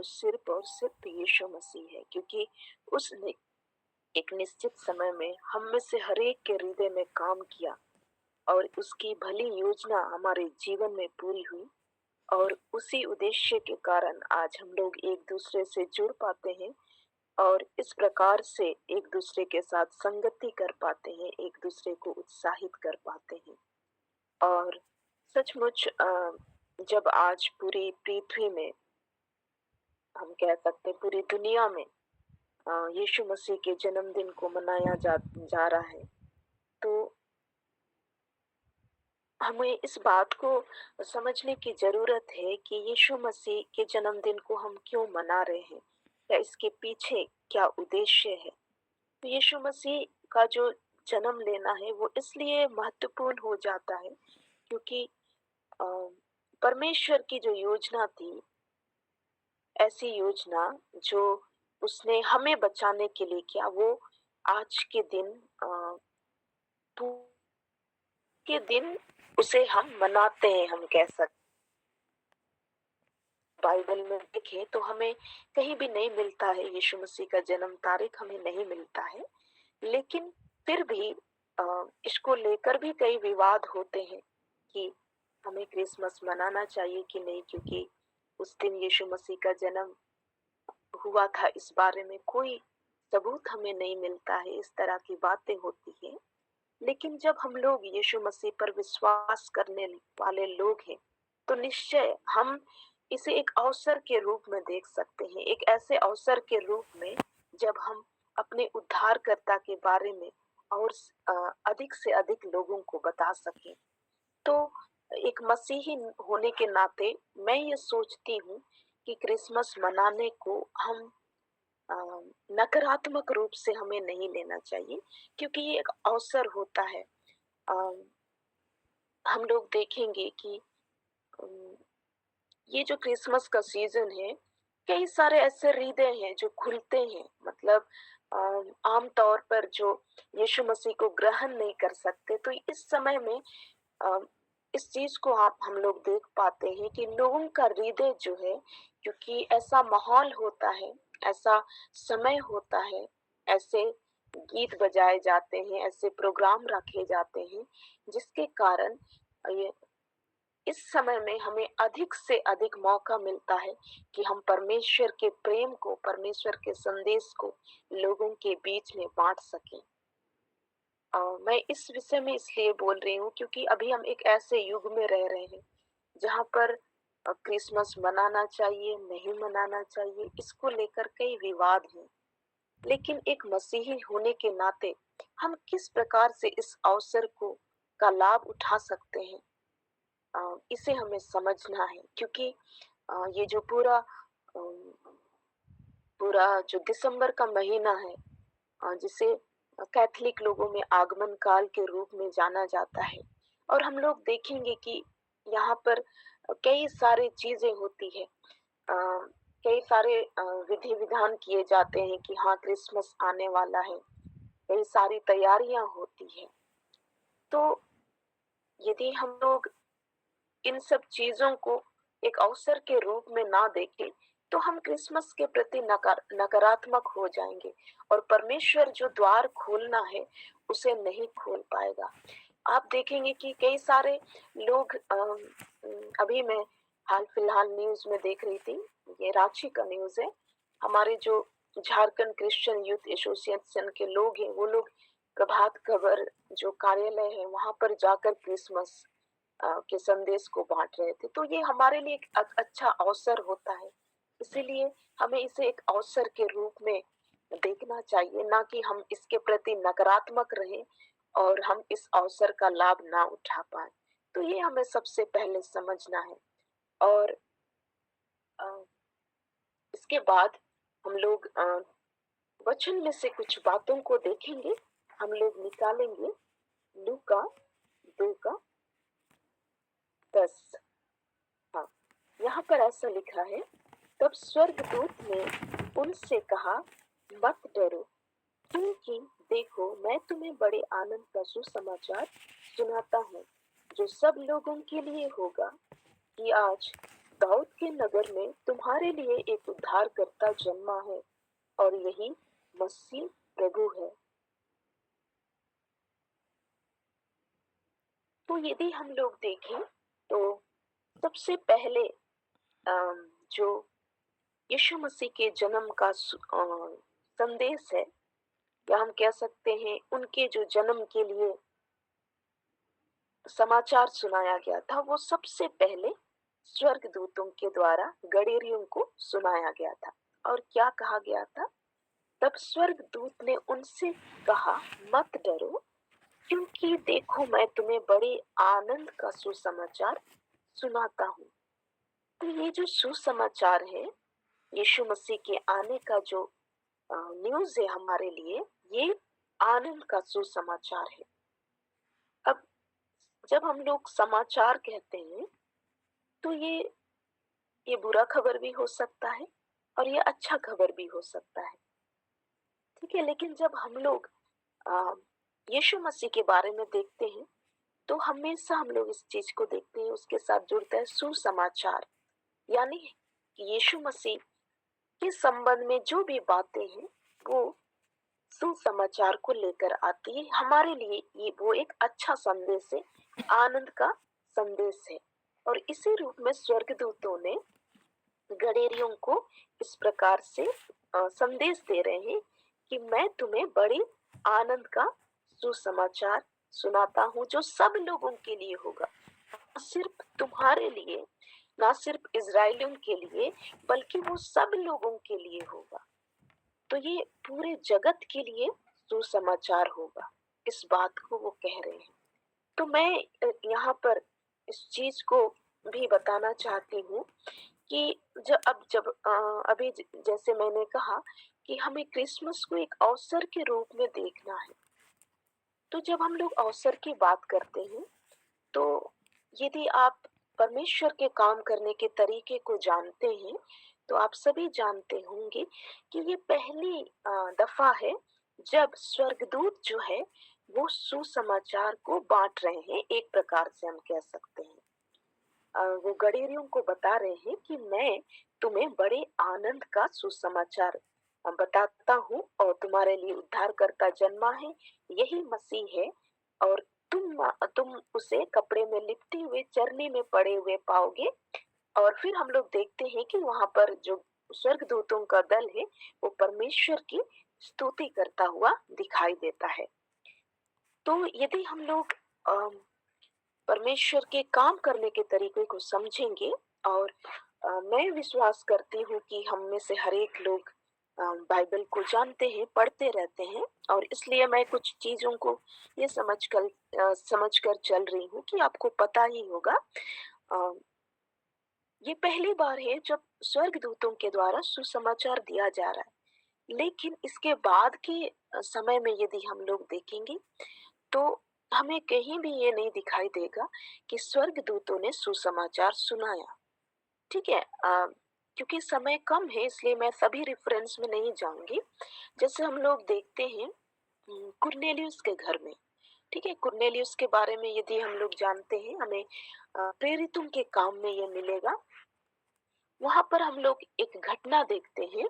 वो सिर्फ और सिर्फ यीशु मसीह है, क्योंकि उसने एक निश्चित समय में हम में से हर एक के हृदय में काम किया और उसकी भली योजना हमारे जीवन में पूरी हुई। और उसी उद्देश्य के कारण आज हम लोग एक दूसरे से जुड़ पाते हैं और इस प्रकार से एक दूसरे के साथ संगति कर पाते हैं, एक दूसरे को उत्साहित कर पाते हैं। और सचमुच जब आज पूरी पृथ्वी में, हम कह सकते हैं पूरी दुनिया में यीशु मसीह के जन्मदिन को मनाया जा रहा है, तो हमें इस बात को समझने की ज़रूरत है कि यीशु मसीह के जन्मदिन को हम क्यों मना रहे हैं, या इसके पीछे क्या उद्देश्य है। तो यीशु मसीह का जो जन्म लेना है वो इसलिए महत्वपूर्ण हो जाता है क्योंकि अ, परमेश्वर की जो योजना थी, ऐसी योजना जो उसने हमें बचाने के लिए किया, वो आज के दिन के दिन उसे हम मनाते हैं, हम कह सकते। बाइबल में देखें तो हमें कहीं भी नहीं मिलता है यीशु मसीह का जन्म तारीख, हमें नहीं मिलता है। लेकिन फिर भी इसको लेकर भी कई विवाद होते हैं कि हमें क्रिसमस मनाना चाहिए कि नहीं, क्योंकि उस दिन यीशु मसीह का जन्म हुआ था, इस बारे में कोई सबूत हमें नहीं मिलता है, इस तरह की बातें होती हैं। लेकिन जब हम लोग यीशु मसीह पर विश्वास करने वाले लोग हैं, तो निश्चय हम इसे एक अवसर के रूप में देख सकते हैं, एक ऐसे अवसर के रूप में जब हम अपने उद्धारकर्ता के बारे में और अधिक से अधिक लोगों को बता सकें। तो एक मसीही होने के नाते मैं ये सोचती हूँ कि क्रिसमस मनाने को हम अ, नकारात्मक रूप से हमें नहीं लेना चाहिए, क्योंकि ये एक अवसर होता है। अ, हम लोग देखेंगे कि अम, ये जो क्रिसमस का सीजन है, कई सारे ऐसे हृदय हैं जो खुलते हैं, मतलब आम तौर पर जो यीशु मसीह को ग्रहण नहीं कर सकते, तो इस समय में अ, इस चीज को आप हम लोग देख पाते हैं कि लोगों का हृदय जो है, क्योंकि ऐसा माहौल होता है, ऐसा समय होता है, ऐसे गीत बजाए जाते हैं, ऐसे प्रोग्राम रखे जाते हैं, जिसके कारण ये इस समय में हमें अधिक से अधिक मौका मिलता है कि हम परमेश्वर के प्रेम को, परमेश्वर के संदेश को लोगों के बीच में बांट सकें। मैं इस विषय में इसलिए बोल रही हूँ क्योंकि अभी हम एक ऐसे युग में रह रहे हैं जहाँ पर क्रिसमस मनाना चाहिए, नहीं मनाना चाहिए, इसको लेकर कई विवाद हैं। लेकिन एक मसीही होने के नाते हम किस प्रकार से इस अवसर को का लाभ उठा सकते हैं, इसे हमें समझना है। क्योंकि ये जो पूरा जो दिसंबर का महीना है, जिसे कैथोलिक लोगों में आगमन काल के रूप में जाना जाता है, और हम लोग देखेंगे कि यहाँ पर कई सारी चीजें होती है, कई सारे विधि विधान किए जाते हैं कि हाँ क्रिसमस आने वाला है, कई सारी तैयारियां होती है। तो यदि हम लोग इन सब चीजों को एक अवसर के रूप में ना देखें, तो हम क्रिसमस के प्रति नकारात्मक हो जाएंगे और परमेश्वर जो द्वार खोलना है उसे नहीं खोल पाएगा। आप देखेंगे कि कई सारे लोग अभी मैं हाल फिलहाल न्यूज में देख रही थी, ये रांची का न्यूज है, हमारे जो झारखंड क्रिश्चियन यूथ एसोसिएशन के लोग हैं, वो लोग प्रभात खबर जो कार्यालय है वहां पर जाकर क्रिसमस के संदेश को बांट रहे थे। तो ये हमारे लिए एक अच्छा अवसर होता है, इसीलिए हमें इसे एक अवसर के रूप में देखना चाहिए, ना कि हम इसके प्रति नकारात्मक रहें और हम इस अवसर का लाभ ना उठा पाए। तो ये हमें सबसे पहले समझना है। और अ, इसके बाद हम लोग वचन में से कुछ बातों को देखेंगे। हम लोग निकालेंगे लूका 2:10। हाँ, यहाँ पर ऐसा लिखा है, तब स्वर्गदूत ने उनसे कहा, मत डरो, क्योंकि देखो मैं तुम्हें बड़े आनंद का सुसमाचार सुनाता हूँ, जो सब लोगों के लिए होगा, कि आज दाऊद के नगर में तुम्हारे लिए एक उद्धारकर्ता जन्मा है और यही मसीह प्रभु है। तो यदि हम लोग देखें तो सबसे पहले जो यीशु मसीह के जन्म का संदेश है, या हम कह सकते हैं उनके जो जन्म के लिए समाचार सुनाया गया था, वो सबसे पहले स्वर्गदूतों के द्वारा गडेरियों को सुनाया गया था। और क्या कहा गया था? तब स्वर्गदूत ने उनसे कहा, मत डरो, क्योंकि देखो मैं तुम्हें बड़े आनंद का सुसमाचार सुनाता हूँ। तो ये जो सुसमाचार है, यीशु मसीह के आने का जो न्यूज़ है हमारे लिए, ये आनंद का सुसमाचार है। अब जब हम लोग समाचार कहते हैं तो ये बुरा खबर भी हो सकता है और ये अच्छा खबर भी हो सकता है, ठीक है। लेकिन जब हम लोग यीशु मसीह के बारे में देखते हैं तो हमेशा हम लोग इस चीज को देखते हैं, उसके साथ जुड़ता है सुसमाचार, यानी कि यीशु मसीह के संबंध में जो भी बातें हैं वो सुसमाचार को लेकर आती है हमारे लिए। ये वो एक अच्छा संदेश है, आनंद का संदेश है। और इसी रूप में स्वर्गदूतों ने गडेरियों को इस प्रकार से संदेश दे रहे हैं कि मैं तुम्हें बड़ी आनंद का सुसमाचार सुनाता हूँ, जो सब लोगों के लिए होगा, सिर्फ तुम्हारे लिए, ना सिर्फ इजरायलियों के लिए, बल्कि वो सब लोगों के लिए होगा। तो ये पूरे जगत के लिए सुसमाचार होगा, इस बात को वो कह रहे हैं। तो मैं यहाँ पर इस चीज को भी बताना चाहती हूँ कि अभी जैसे मैंने कहा कि हमें क्रिसमस को एक अवसर के रूप में देखना है। तो जब हम लोग अवसर की बात करते हैं तो यदि आप परमेश्वर के काम करने के तरीके को जानते हैं तो आप सभी जानते होंगे कि ये पहली दफा है जब स्वर्गदूत जो है वो सुसमाचार को बांट रहे हैं, एक प्रकार से हम कह सकते हैं। वो गडेरियों को बता रहे हैं कि मैं तुम्हें बड़े आनंद का सुसमाचार बताता हूँ और तुम्हारे लिए उद्धारकर्ता जन्मा है, यही मसीह है। और तुम उसे कपड़े में लिपटे हुए चरनी में पड़े हुए पाओगे। और फिर हम लोग देखते हैं कि वहां पर जो स्वर्गदूतों का दल है वो परमेश्वर की स्तुति करता हुआ दिखाई देता है। तो यदि हम लोग परमेश्वर के काम करने के तरीके को समझेंगे, और मैं विश्वास करती हूँ कि हम में से हर एक लोग बाइबल को जानते हैं, पढ़ते रहते हैं, और इसलिए मैं कुछ चीजों को ये समझकर चल रही हूँ कि आपको पता ही होगा। ये पहली बार है जब स्वर्गदूतों के द्वारा सुसमाचार दिया जा रहा है। लेकिन इसके बाद के समय में यदि हम लोग देखेंगे तो हमें कहीं भी ये नहीं दिखाई देगा कि स्वर्गदूतों ने सुसमाचार सुनाया, ठीक है। क्योंकि समय कम है इसलिए मैं सभी रेफरेंस में नहीं जाऊंगी। जैसे हम लोग देखते हैं कुरनेलियुस के घर में, ठीक है। कुरनेलियुस के बारे में यदि हम लोग जानते हैं, हमें प्रेरितों के काम में ये मिलेगा। वहां पर हम लोग एक घटना देखते हैं।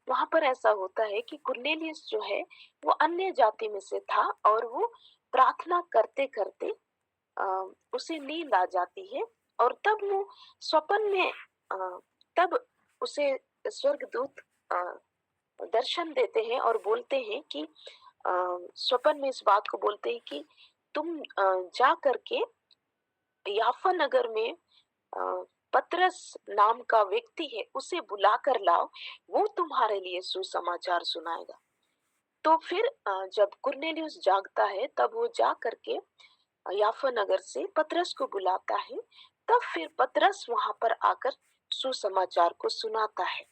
वहां पर ऐसा होता है कि कुरनेलियुस जो है वो अन्य जाति में से था और वो प्रार्थना करते करते उसे नींद आ जाती है। और तब वो स्वप्न में तब उसे स्वर्गदूत दर्शन देते हैं और बोलते हैं कि स्वप्न में इस बात को बोलते हैं कि तुम जा करके याफा नगर में पतरस नाम का व्यक्ति है, उसे बुला कर लाओ, वो तुम्हारे लिए सुसमाचार सुनाएगा। तो फिर जब कुरनेलियुस जागता है तब वो जा करके याफा नगर से पतरस को बुलाता है। तब फिर पतरस वहां पर आकर सुसमाचार को सुनाता है।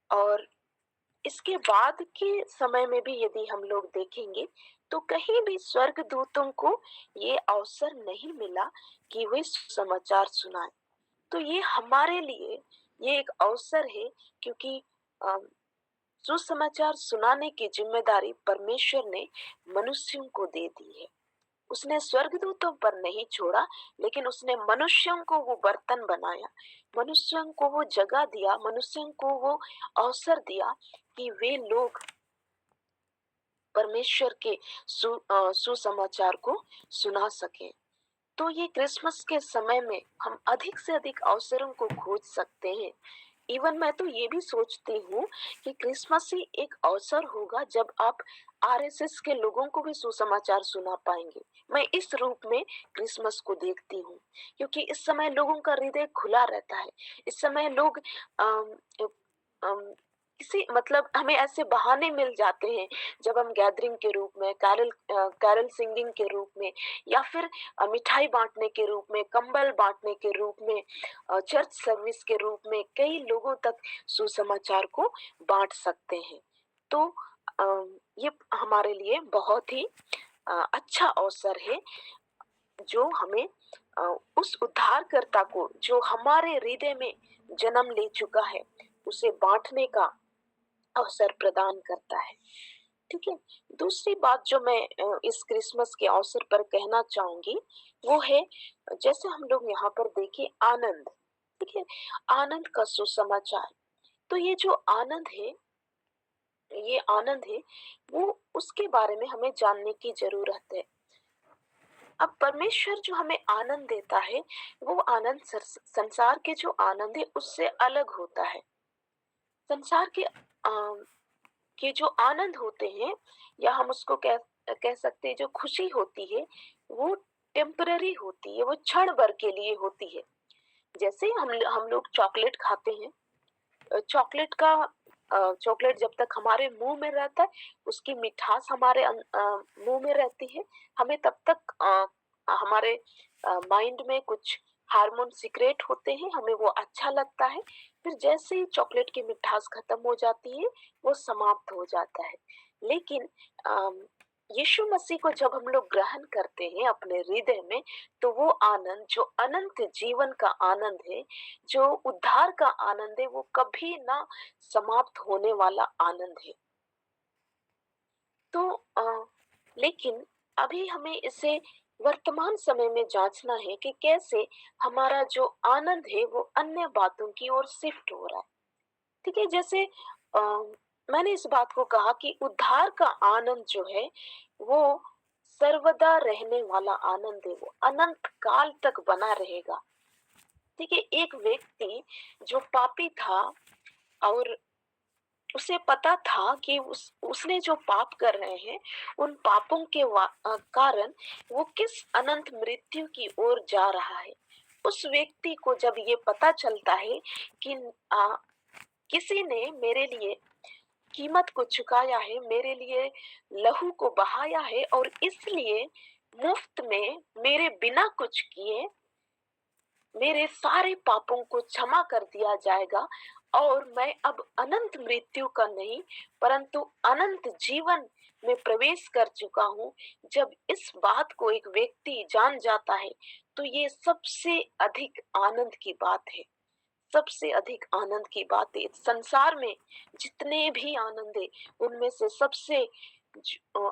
और इसके बाद के समय में भी यदि हम लोग देखेंगे तो कहीं भी स्वर्गदूतों को ये अवसर नहीं मिला कि वे सुसमाचार सुनाए। तो ये हमारे लिए ये एक अवसर है, क्योंकि सुसमाचार सुनाने की जिम्मेदारी परमेश्वर ने मनुष्यों को दे दी है। उसने स्वर्गदूतों पर नहीं छोड़ा, लेकिन उसने मनुष्यों को वो बर्तन बनाया, मनुष्यों को वो जगह दिया, मनुष्यों को वो अवसर दिया कि वे लोग परमेश्वर के सुसमाचार को सुना सकें। तो ये क्रिसमस के समय में हम अधिक से अधिक अवसरों को खोज सकते हैं। इवन मैं तो ये भी सोचती हूँ कि क्रिसमस ही एक अवसर होगा जब आप आरएसएस के लोगों को भी सुसमाचार सुना पाएंगे। मैं इस रूप में क्रिसमस को देखती हूँ, क्योंकि इस समय लोगों का हृदय खुला रहता है। इस समय लोग अम, अम, किसी मतलब हमें ऐसे बहाने मिल जाते हैं जब हम गैदरिंग के रूप में, कैरल सिंगिंग के रूप में, या फिर मिठाई बांटने के रूप में, कंबल बांटने के रूप में, चर्च सर्विस के रूप में कई लोगों तक सुसमाचार को बांट सकते हैं। तो ये हमारे लिए बहुत ही अच्छा अवसर है, जो हमें अ, उस उद्धारकर्ता को जो हमारे हृदय में जन्म ले चुका है उसे बांटने का अवसर प्रदान करता है। ठीक है। दूसरी बात जो मैं इस क्रिसमस के अवसर पर कहना चाहूंगी वो है, जैसे हम लोग यहाँ पर देखें आनंद। ठीक है। आनंद का सुसमाचार। तो ये आनंद है, वो उसके बारे में हमें जानने की जरूरत है। अब परमेश्वर जो हमें आनंद देता है, वो आनंद संसार के जो आनंद है उससे अलग होता है। संसार के जो आनंद होते हैं, या हम उसको कह सकते हैं जो खुशी होती है, वो टेम्पररी होती है, वो क्षण भर के लिए होती है। जैसे हम लोग चॉकलेट खाते हैं। चॉकलेट जब तक हमारे मुंह में रहता है, उसकी मिठास हमारे मुंह में रहती है। हमें तब तक हमारे माइंड में कुछ हार्मोन सिक्रेट होते हैं, हमें वो अच्छा लगता है। फिर जैसे ही चॉकलेट की मिठास खत्म हो जाती है, वो समाप्त हो जाता है। लेकिन अम, यीशु मसीह को जब हम लोग ग्रहण करते हैं अपने हृदय में, तो वो आनंद जो अनंत जीवन का आनंद है, जो उद्धार का आनंद है, वो कभी ना समाप्त होने वाला आनंद है। तो लेकिन अभी हमें इसे वर्तमान समय में जांचना है कि कैसे हमारा जो आनंद है वो अन्य बातों की ओर शिफ्ट हो रहा है। ठीक है। जैसे मैंने इस बात को कहा कि उद्धार का आनंद जो है वो सर्वदा रहने वाला आनंद है, वो अनंत काल तक बना रहेगा। ठीक है। एक व्यक्ति जो पापी था और उसे पता था कि उसने जो पाप कर रहे हैं, उन पापों के कारण वो किस अनंत मृत्यु की ओर जा रहा है। उस व्यक्ति को जब ये पता चलता है कि किसी ने मेरे लिए कीमत को चुकाया है, मेरे लिए लहू को बहाया है, और इसलिए मुफ्त में मेरे बिना कुछ किए मेरे सारे पापों को क्षमा कर दिया जाएगा, और मैं अब अनंत मृत्यु का नहीं परंतु अनंत जीवन में प्रवेश कर चुका हूँ। जब इस बात को एक व्यक्ति जान जाता है, तो ये सबसे अधिक आनंद की बात है। सबसे अधिक आनंद की बात है। संसार में जितने भी आनंद है, उनमें से सबसे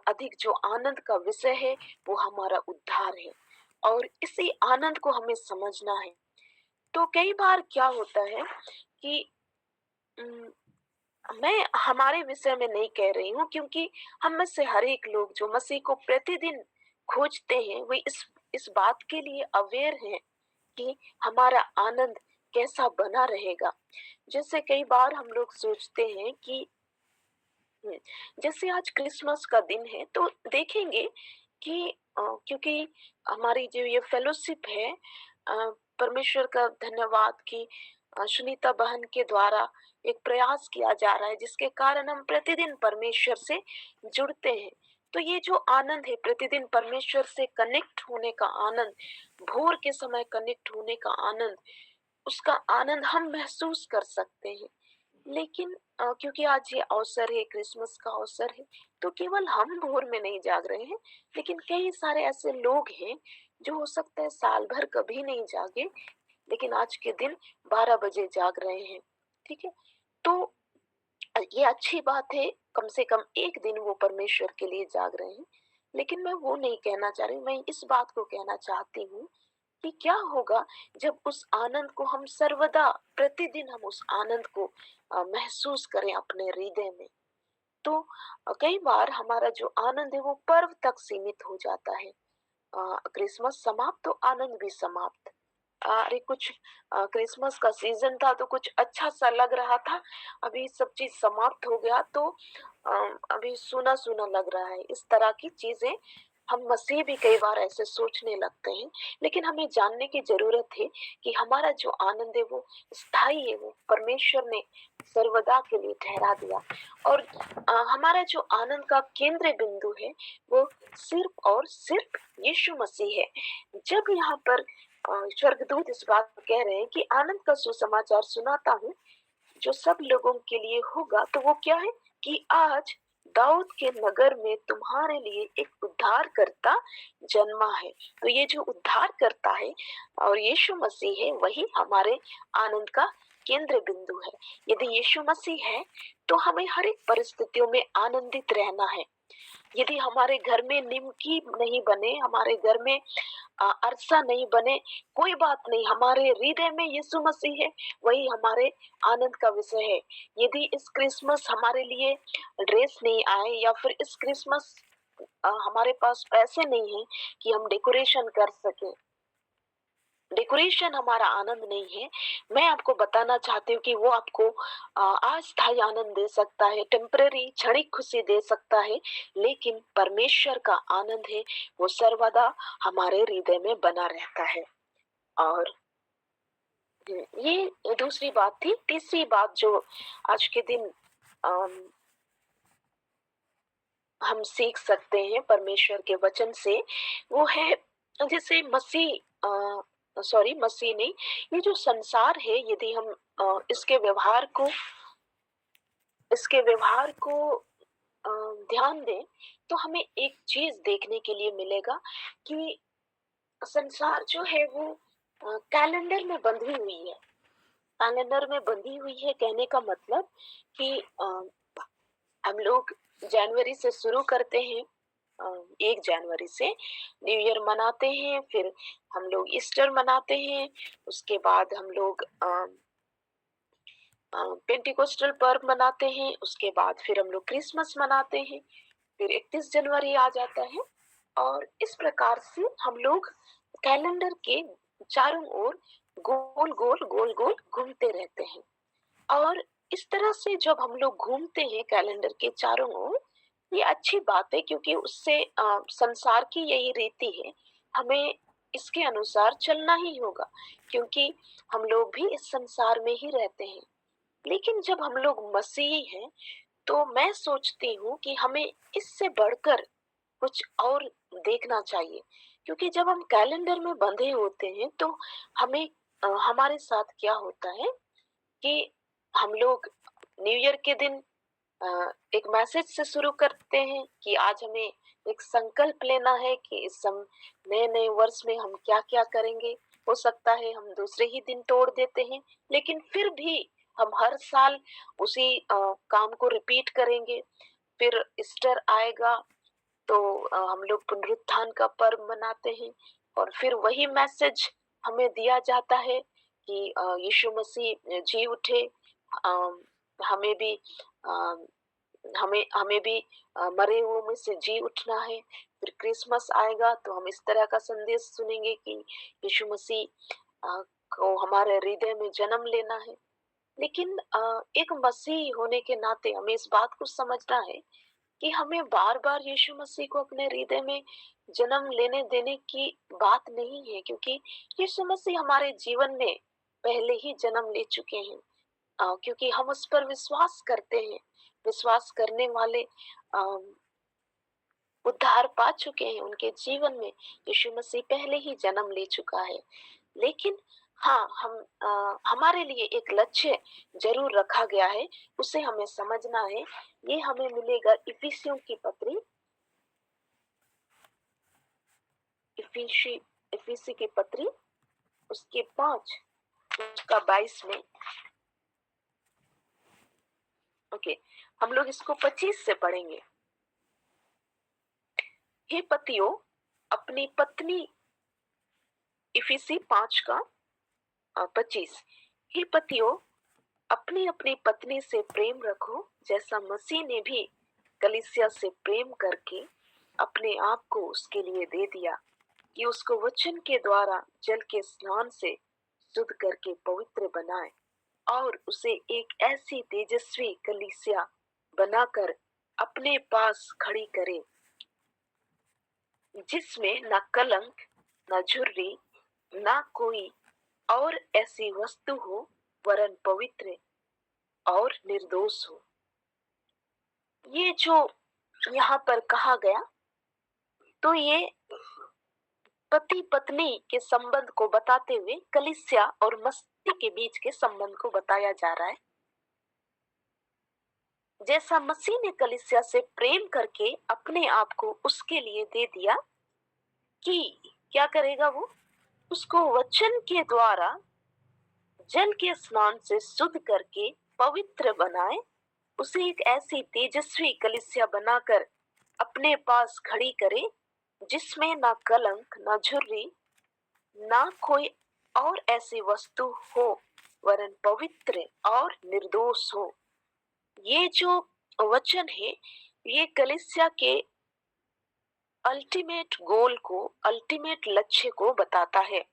अधिक जो आनंद का विषय है वो हमारा उद्धार है, और इसी आनंद को हमें समझना है। तो कई बार क्या होता है कि उम, मैं हमारे विषय में नहीं कह रही हूँ, क्योंकि हम में से हर एक लोग जो मसीह को प्रतिदिन खोजते हैं, वे इस बात के लिए अवेयर हैं कि हमारा आनंद कैसा बना रहेगा। जैसे कई बार हम लोग सोचते हैं कि जैसे आज क्रिसमस का दिन है, तो देखेंगे कि क्योंकि हमारी जो ये फेलोशिप है, परमेश्वर का धन्यवाद कि सुनीता बहन के द्वारा एक प्रयास किया जा रहा है, जिसके कारण हम प्रतिदिन परमेश्वर से जुड़ते हैं। तो ये जो आनंद है प्रतिदिन परमेश्वर से कनेक्ट होने का आनंद, भोर के समय कनेक्ट होने का आनंद, उसका आनंद हम महसूस कर सकते हैं। लेकिन क्योंकि आज ये अवसर है, क्रिसमस का अवसर है, तो केवल हम भोर में नहीं जाग रहे हैं, लेकिन कई सारे ऐसे लोग हैं जो हो सकता है साल भर कभी नहीं जागे, लेकिन आज के दिन 12 बजे जाग रहे हैं। ठीक है। तो ये अच्छी बात है, कम से कम एक दिन वो परमेश्वर के लिए जाग रहे हैं। लेकिन मैं वो नहीं कहना चाह रही, मैं इस बात को कहना चाहती हूँ कि क्या होगा जब उस आनंद को हम सर्वदा, प्रतिदिन हम उस आनंद को महसूस करें अपने हृदय में। तो कई बार हमारा जो आनंद है वो पर्व तक सीमित हो जाता है। क्रिसमस समाप्त तो आनंद भी समाप्त। अरे कुछ क्रिसमस का सीजन था तो कुछ अच्छा सा लग रहा था, अभी सब चीज समाप्त हो गया तो अभी सूना सूना लग रहा है। इस तरह की चीजें हम मसीह भी कई बार ऐसे सोचने लगते हैं। लेकिन हमें जानने की जरूरत है कि हमारा जो आनंद है वो स्थायी है, वो परमेश्वर ने सर्वदा के लिए ठहरा दिया। और हमारा जो आनंद का केंद्र बिंदु है वो सिर्फ और सिर्फ यीशु मसीह है। जब यहाँ पर स्वर्गदूत इस बात को कह रहे हैं कि आनंद का सुसमाचार सुनाता हूँ जो सब लोगों के लिए होगा, तो वो क्या है कि आज दाऊद के नगर में तुम्हारे लिए एक उद्धार करता जन्मा है। तो ये जो उद्धार करता है और यीशु मसीह है, वही हमारे आनंद का केंद्र बिंदु है। यदि यीशु मसीह है तो हमें हर एक परिस्थितियों में आनंदित रहना है। यदि हमारे घर में निमकी नहीं बने, हमारे घर में अरसा नहीं बने, कोई बात नहीं, हमारे हृदय में यीशु मसीह है, वही हमारे आनंद का विषय है। यदि इस क्रिसमस हमारे लिए ड्रेस नहीं आए या फिर इस क्रिसमस हमारे पास पैसे नहीं है कि हम डेकोरेशन कर सके, डेकोरेशन हमारा आनंद नहीं है, मैं आपको बताना चाहती हूँ कि वो आपको अस्थायी आनंद दे सकता है, टेम्पररी क्षणिक खुशी दे सकता है, लेकिन परमेश्वर का आनंद है वो सर्वदा हमारे हृदय में बना रहता है। और ये दूसरी बात थी। तीसरी बात जो आज के दिन अम, हम सीख सकते हैं परमेश्वर के वचन से, वो है जैसे मसीह नहीं, ये जो संसार है, यदि हम इसके व्यवहार को ध्यान दें तो हमें एक चीज देखने के लिए मिलेगा कि संसार जो है वो कैलेंडर में बंधी हुई है। कैलेंडर में बंधी हुई है कहने का मतलब कि हम लोग जनवरी से शुरू करते हैं, 1 जनवरी से न्यू ईयर मनाते हैं, फिर हम लोग ईस्टर मनाते हैं, उसके बाद हम लोग पेंटिकोस्टल पर्व मनाते हैं, उसके बाद फिर हम लोग क्रिसमस मनाते हैं, फिर 31 जनवरी आ जाता है। और इस प्रकार से हम लोग कैलेंडर के चारों ओर गोल गोल गोल गोल घूमते रहते हैं। और इस तरह से जब हम लोग घूमते हैं कैलेंडर के चारों ओर, ये अच्छी बात है क्योंकि उससे संसार की यही रीति है, हमें इसके अनुसार चलना ही होगा क्योंकि हम लोग भी इस संसार में ही रहते हैं। लेकिन जब हम लोग मसीही हैं तो मैं सोचती हूँ कि हमें इससे बढ़कर कुछ और देखना चाहिए, क्योंकि जब हम कैलेंडर में बंधे होते हैं तो हमें हमारे साथ क्या होता है कि हम लोग न्यू ईयर के दिन एक मैसेज से शुरू करते हैं कि आज हमें एक संकल्प लेना है कि इस नए नए वर्ष में हम क्या क्या करेंगे। हो सकता है हम दूसरे ही दिन तोड़ देते हैं, लेकिन फिर भी हम हर साल उसी काम को रिपीट करेंगे। फिर ईस्टर आएगा तो हम लोग पुनरुत्थान का पर्व मनाते हैं और फिर वही मैसेज हमें दिया जाता है कि यीशु मसीह जी उठे, अ, हमें भी अ, हमें हमें भी मरे हुओं में से जी उठना है। फिर क्रिसमस आएगा तो हम इस तरह का संदेश सुनेंगे कि यीशु मसीह को हमारे हृदय में जन्म लेना है। लेकिन एक मसीह होने के नाते हमें इस बात को समझना है कि हमें बार बार यीशु मसीह को अपने हृदय में जन्म लेने देने की बात नहीं है, क्योंकि यीशु मसीह हमारे जीवन में पहले ही जन्म ले चुके हैं। क्योंकि हम उस पर विश्वास करते हैं, विश्वास करने वाले उद्धार पा चुके हैं, उनके जीवन में यीशु मसीह पहले ही जन्म ले चुका है। लेकिन हाँ, हमारे लिए एक लक्ष्य जरूर रखा गया है, उसे हमें समझना है। ये हमें मिलेगा इफिसियों की पत्री, इफिसी इफिसी की पत्री, उसके 5 उसका 22 में। ओके, हम लोग इसको 25 से पढ़ेंगे। हे पतियों, अपनी पत्नी, इफिसी 5 का 25। हे पतियों, अपनी अपनी पत्नी से प्रेम रखो, जैसा मसीह ने भी कलीसिया से प्रेम करके अपने आप को उसके लिए दे दिया, कि उसको वचन के द्वारा जल के स्नान से शुद्ध करके पवित्र बनाए, और उसे एक ऐसी तेजस्वी कलीसिया बनाकर अपने पास खड़ी करे, जिसमें न कलंक, न झुर्री, न कोई और ऐसी वस्तु हो, वरन पवित्र और निर्दोष हो। ये जो यहाँ पर कहा गया, तो ये पति पत्नी के संबंध को बताते हुए कलीसिया और मसीह के बीच के संबंध को बताया जा रहा है। जैसा मसीह ने कलीसिया से प्रेम करके अपने आप को उसके लिए दे दिया, कि क्या करेगा वो, उसको वचन के द्वारा जल के स्नान से शुद्ध करके पवित्र बनाए, उसे एक ऐसी तेजस्वी कलीसिया बनाकर अपने पास खड़ी करे, जिसमें ना कलंक, ना झुर्री, ना कोई और ऐसी वस्तु हो, वरन पवित्र और निर्दोष हो। ये जो वचन है, ये कलीसिया के अल्टीमेट गोल को, अल्टीमेट लक्ष्य को बताता है।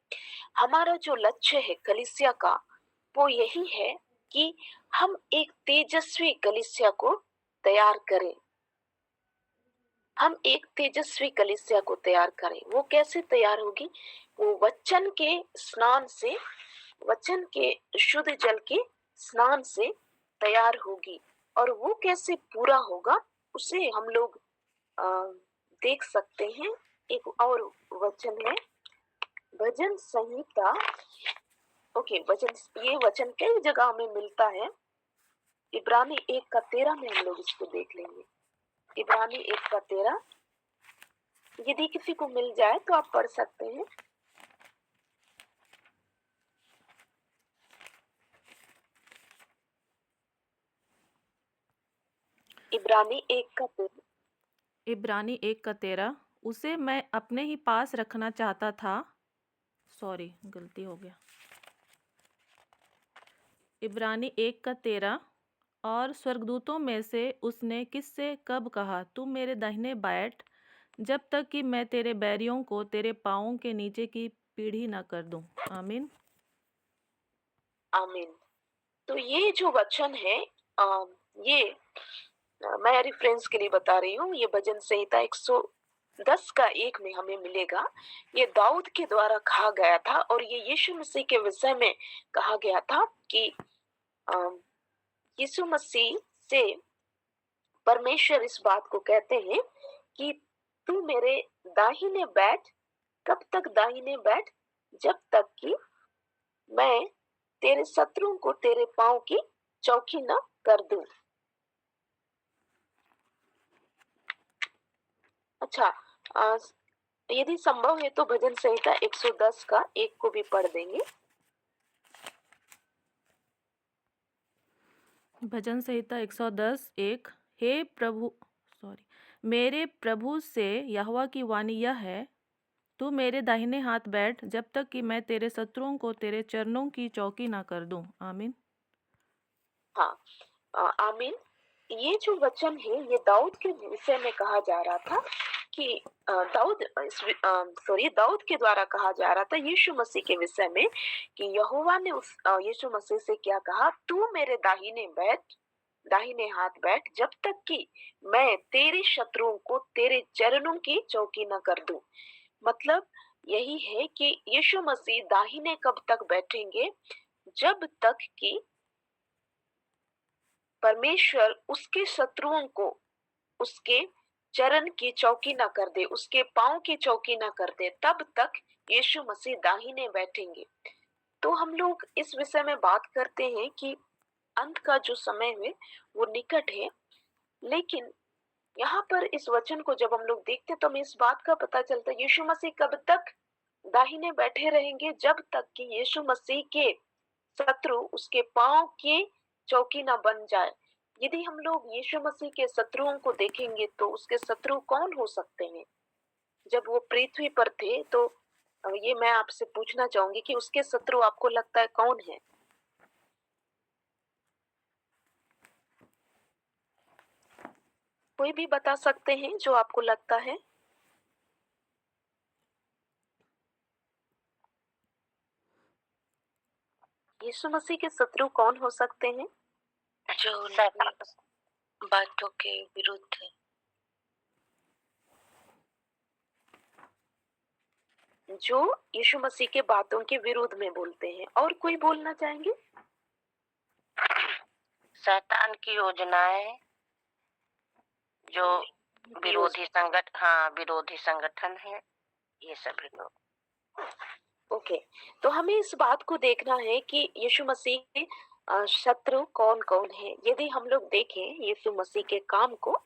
हमारा जो लक्ष्य है कलीसिया का, वो यही है कि हम एक तेजस्वी कलीसिया को तैयार करें। हम एक तेजस्वी कलीसिया को तैयार करें। वो कैसे तैयार होगी? वो वचन के स्नान से, वचन के शुद्ध जल के स्नान से तैयार होगी। और वो कैसे पूरा होगा, उसे हम लोग देख सकते हैं। एक और वचन है, भजन संहिता। ये वचन कई जगह में मिलता है। इब्रानी 1:13 में हम लोग इसको देख लेंगे। इब्रानी 1:13, यदि किसी को मिल जाए तो आप पढ़ सकते हैं। इब्रानी 1:13। इब्रानी 1:13, उसे मैं अपने ही पास रखना चाहता था। सॉरी, गलती हो गया। इब्रानी 1:13, और स्वर्गदूतों में से उसने किससे कब कहा, तू मेरे दाहिने बैठ, जब तक कि मैं तेरे बैरियों को तेरे पाँवों के नीचे की पीढ़ी न कर दूं। आमीन। आमीन। तो ये जो वचन है, ये मैं रेफरेंस के लिए बता रही हूँ। ये भजन संहिता 110:1 में हमें मिलेगा। ये दाऊद के द्वारा कहा गया था, और ये यीशु मसीह के विषय में कहा गया था कि यीशु मसीह से परमेश्वर इस बात को कहते हैं कि तू मेरे दाहिने बैठ। कब तक दाहिने बैठ? जब तक कि मैं तेरे शत्रुओं को तेरे पांव की चौकी न कर दूं। अच्छा, यदि संभव है तो भजन संहिता 110:1 को भी पढ़ देंगे। भजन संहिता 110:1। हे प्रभु, सॉरी, मेरे प्रभु से यहोवा की वाणी यह है, तू मेरे दाहिने हाथ बैठ, जब तक कि मैं तेरे शत्रुओं को तेरे चरणों की चौकी ना कर दूं। आमीन। हाँ, आमीन। ये जो वचन है, ये दाऊद के विषय में कहा जा रहा था कि दाऊद के द्वारा कहा जा रहा था यीशु मसीह के विषय में, कि यहोवा ने उस यीशु मसीह से क्या कहा, तू मेरे दाहिने बैठ, दाहिने हाथ बैठ, जब तक कि मैं तेरे शत्रुओं को तेरे चरणों की चौकी न कर दूं। मतलब यही है कि यीशु मसीह दाहिने कब तक बैठेंगे? जब तक कि परमेश्वर उसके शत्रुओं को उसके चरण की चौकी ना कर दे, उसके पांव की चौकी ना कर दे, तब तक यीशु मसीह दाहिने बैठेंगे। तो हम लोग इस विषय में बात करते हैं कि अंत का जो समय है वो निकट है। लेकिन यहाँ पर इस वचन को जब हम लोग देखते तो हमें इस बात का पता चलता है, यीशु मसीह कब तक दाहिने बैठे रहेंगे? जब तक कि यीशु मसीह के शत्रु उसके पांव की चौकी ना बन जाए। यदि हम लोग यीशु मसीह के शत्रुओं को देखेंगे तो उसके शत्रु कौन हो सकते हैं? जब वो पृथ्वी पर थे तो ये मैं आपसे पूछना चाहूंगी कि उसके शत्रु आपको लगता है कौन है? कोई भी बता सकते हैं जो आपको लगता है? यीशु मसीह के शत्रु कौन हो सकते हैं? जो उनकी बातों के विरुद्ध है। जो यीशु मसीह के बातों के विरोध में बोलते हैं। और कोई बोलना चाहेंगे? शैतान की योजनाएं, जो विरोधी संगठन है, ये सभी लोग। ओके, तो हमें इस बात को देखना है कि यीशु मसीह के शत्रु कौन कौन है। यदि हम लोग देखें यीशु मसीह के काम को,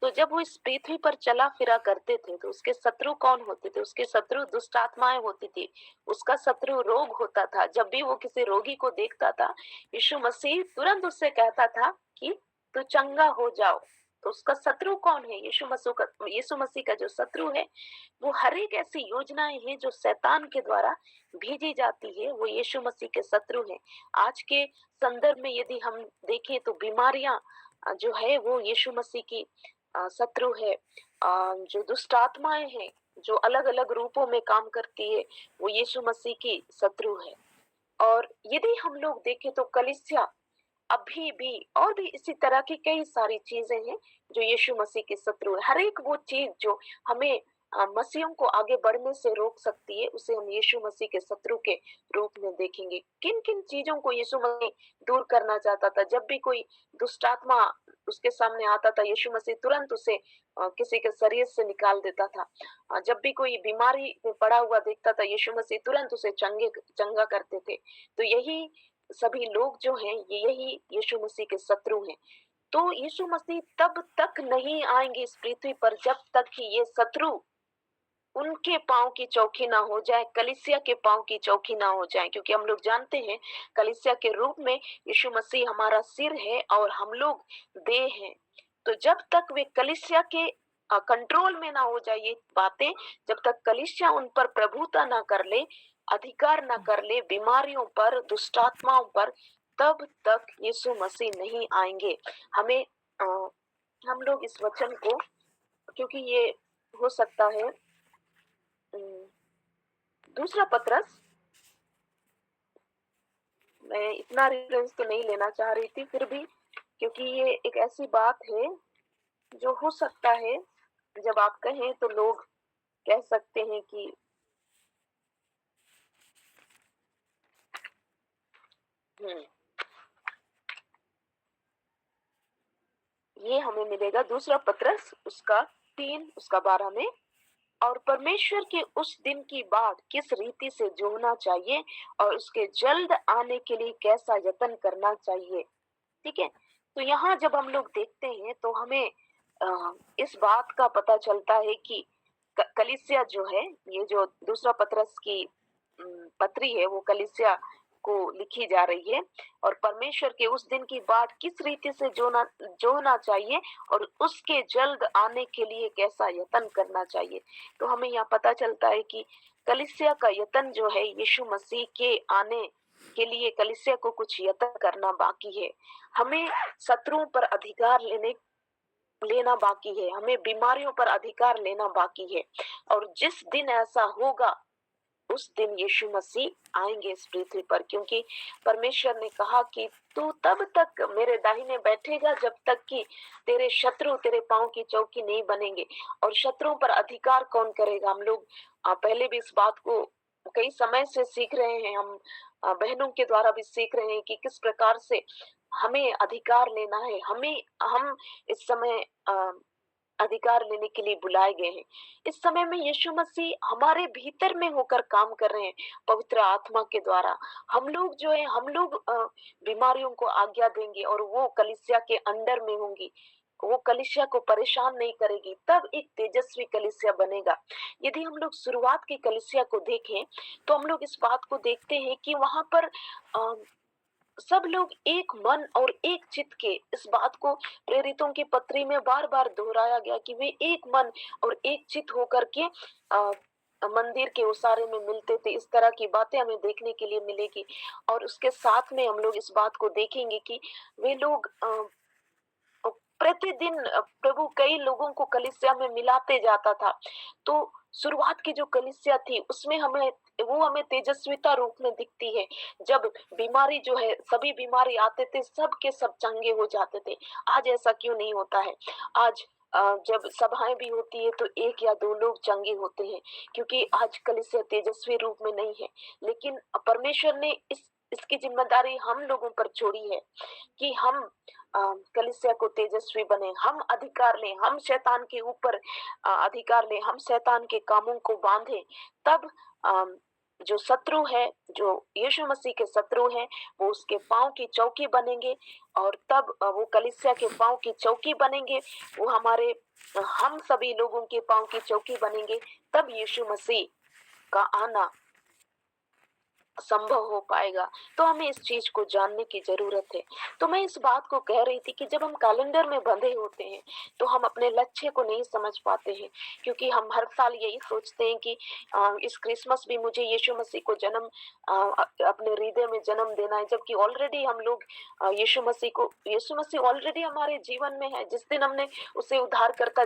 तो जब वो इस पृथ्वी पर चला फिरा करते थे तो उसके शत्रु कौन होते थे? उसके शत्रु दुष्ट आत्माएं होती थी। उसका शत्रु रोग होता था। जब भी वो किसी रोगी को देखता था, यीशु मसीह तुरंत उससे कहता था कि तू चंगा हो जाओ। तो उसका शत्रु कौन है? यीशु मसीह का जो शत्रु है, वो हर एक ऐसी योजनाएं हैं जो शैतान के द्वारा भेजी जाती है, वो यीशु मसीह के शत्रु हैं। आज के संदर्भ में यदि हम देखें तो बीमारियां जो है वो यीशु मसीह की शत्रु है। जो दुष्ट आत्माएं हैं जो अलग अलग रूपों में काम करती है, वो यीशु मसीह की शत्रु है। और यदि हम लोग देखें तो कलीसिया अभी भी और भी इसी तरह की कई सारी चीजें हैं जो यीशु मसीह के शत्रु है। हर एक वो चीज जो हमें मसीहों को आगे बढ़ने से रोक सकती है, उसे हम यीशु मसीह के शत्रु के रूप में देखेंगे। किन किन चीजों को यीशु मसीह दूर करना चाहता था? जब भी कोई दुष्ट आत्मा उसके सामने आता था, यीशु मसीह तुरंत उसे किसी के शरीर से निकाल देता था। जब भी कोई बीमारी में पड़ा हुआ देखता था, यीशु मसीह तुरंत उसे चंगा करते थे। तो यही सभी लोग जो हैं, ये यही यीशु मसीह के शत्रु हैं। तो यीशु मसीह तब तक नहीं आएंगे इस पृथ्वी पर जब तक कि ये शत्रु उनके पांव की चौकी ना हो जाए, कलीसिया के पांव की चौकी ना हो जाए। क्योंकि हम लोग जानते हैं कलीसिया के रूप में यीशु मसीह हमारा सिर है और हम लोग देह हैं। तो जब तक वे कलीसिया के कंट्रोल में ना हो जाए ये बातें, जब तक कलीसिया उन पर प्रभुता ना कर ले, अधिकार ना कर ले बीमारियों पर, दुष्टात्माओं पर, तब तक यीशु मसीह नहीं आएंगे। हमें हम लोग इस वचन को, क्योंकि ये हो सकता है दूसरा पत्रस, मैं इतना रेफरेंस तो नहीं लेना चाह रही थी फिर भी, क्योंकि ये एक ऐसी बात है जो हो सकता है जब आप कहें तो लोग कह सकते हैं कि ये हमें मिलेगा दूसरा पत्रस उसका 3 उसका 12 में। और परमेश्वर के उस दिन की बात किस रीति से जोड़ना चाहिए और उसके जल्द आने के लिए कैसा यत्न करना चाहिए। ठीक है, तो यहाँ जब हम लोग देखते हैं तो हमें इस बात का पता चलता है कि कलीसिया जो है, ये जो दूसरा पत्रस की पत्री है, वो कलीसिया को लिखी जा रही है। और परमेश्वर के उस दिन की बात किस रीति से जोना चाहिए और उसके जल्द आने के लिए कैसा यत्न करना चाहिए। तो हमें यहाँ पता चलता है कि कलीसिया का यत्न जो है, यीशु मसीह के आने के लिए कलीसिया को कुछ यत्न करना बाकी है। हमें शत्रुओं पर अधिकार लेना बाकी है। हमें बीमारियों पर अधिकार लेना बाकी है। और जिस दिन ऐसा होगा उस दिन यीशु मसीह आएंगे इस पृथ्वी पर, क्योंकि परमेश्वर ने कहा कि तू तब तक मेरे दाहिने बैठेगा जब तक कि तेरे शत्रु तेरे पांव की चौकी नहीं बनेंगे। और शत्रुओं पर अधिकार कौन करेगा? हम लोग पहले भी इस बात को कई समय से सीख रहे हैं। हम बहनों के द्वारा भी सीख रहे हैं कि किस प्रकार से हमें अधिकार लेना है। हम इस समय अधिकार लेने के लिए बुलाए गए हैं। इस समय में यीशु मसीह हमारे भीतर में होकर काम कर रहे हैं पवित्र आत्मा के द्वारा। हम लोग जो है, हम लोग बीमारियों को आज्ञा देंगे और वो कलीसिया के अंडर में होंगी। वो कलीसिया को परेशान नहीं करेगी, तब एक तेजस्वी कलीसिया बनेगा। यदि हम लोग शुरुआत की कलीसिया को देखें तो हम लोग इस बात को देखते हैं कि वहां पर सब लोग एक मन और एक चित्त के, इस बात को प्रेरितों की पत्री में बार बार दोहराया गया कि वे एक मन और एक चित्त होकर के मंदिर के उसारे में मिलते थे। इस तरह की बातें हमें देखने के लिए मिलेगी। और उसके साथ में हम लोग इस बात को देखेंगे कि वे लोग प्रतिदिन प्रभु कई लोगों को कलीसिया में मिलाते जाता था। तो शुरुआत की जो कलीसिया थी उसमें हमें तेजस्विता रूप में दिखती है। जब बीमारी जो है, सभी बीमारी आते थे, सब के सब चंगे हो जाते थे। आज ऐसा क्यों नहीं होता है? आज जब सभाएं भी होती है तो एक या दो लोग चंगे होते हैं, क्योंकि आज कलीसिया तेजस्वी रूप में नहीं है। लेकिन परमेश्वर ने इसकी जिम्मेदारी हम लोगों पर छोड़ी है कि हम कलीसिया को तेजस्वी बने, हम अधिकार लें, हम शैतान के ऊपर अधिकार लें, हम शैतान के कामों को बांधे। तब जो शत्रु है, जो यीशु मसीह के शत्रु हैं, वो उसके पांव की चौकी बनेंगे। और तब वो कलीसिया के पांव की चौकी बनेंगे, वो हम सभी लोगों के पांव की चौकी बनेंगे। तब यीशु मसीह का आना संभव हो पाएगा। तो हमें इस चीज को जानने की जरूरत है। तो मैं इस बात को कह रही थी कि जब हम कैलेंडर में बंधे होते हैं तो हम अपने लक्ष्य को नहीं समझ पाते हैं, क्योंकि हम हर साल यही सोचते हैं कि इस क्रिसमस भी मुझे यीशु मसीह को अपने हृदय में जन्म देना है। जबकि ऑलरेडी हम लोग यीशु मसीह ऑलरेडी हमारे जीवन में है। जिस दिन हमने उसे उद्धारकर्ता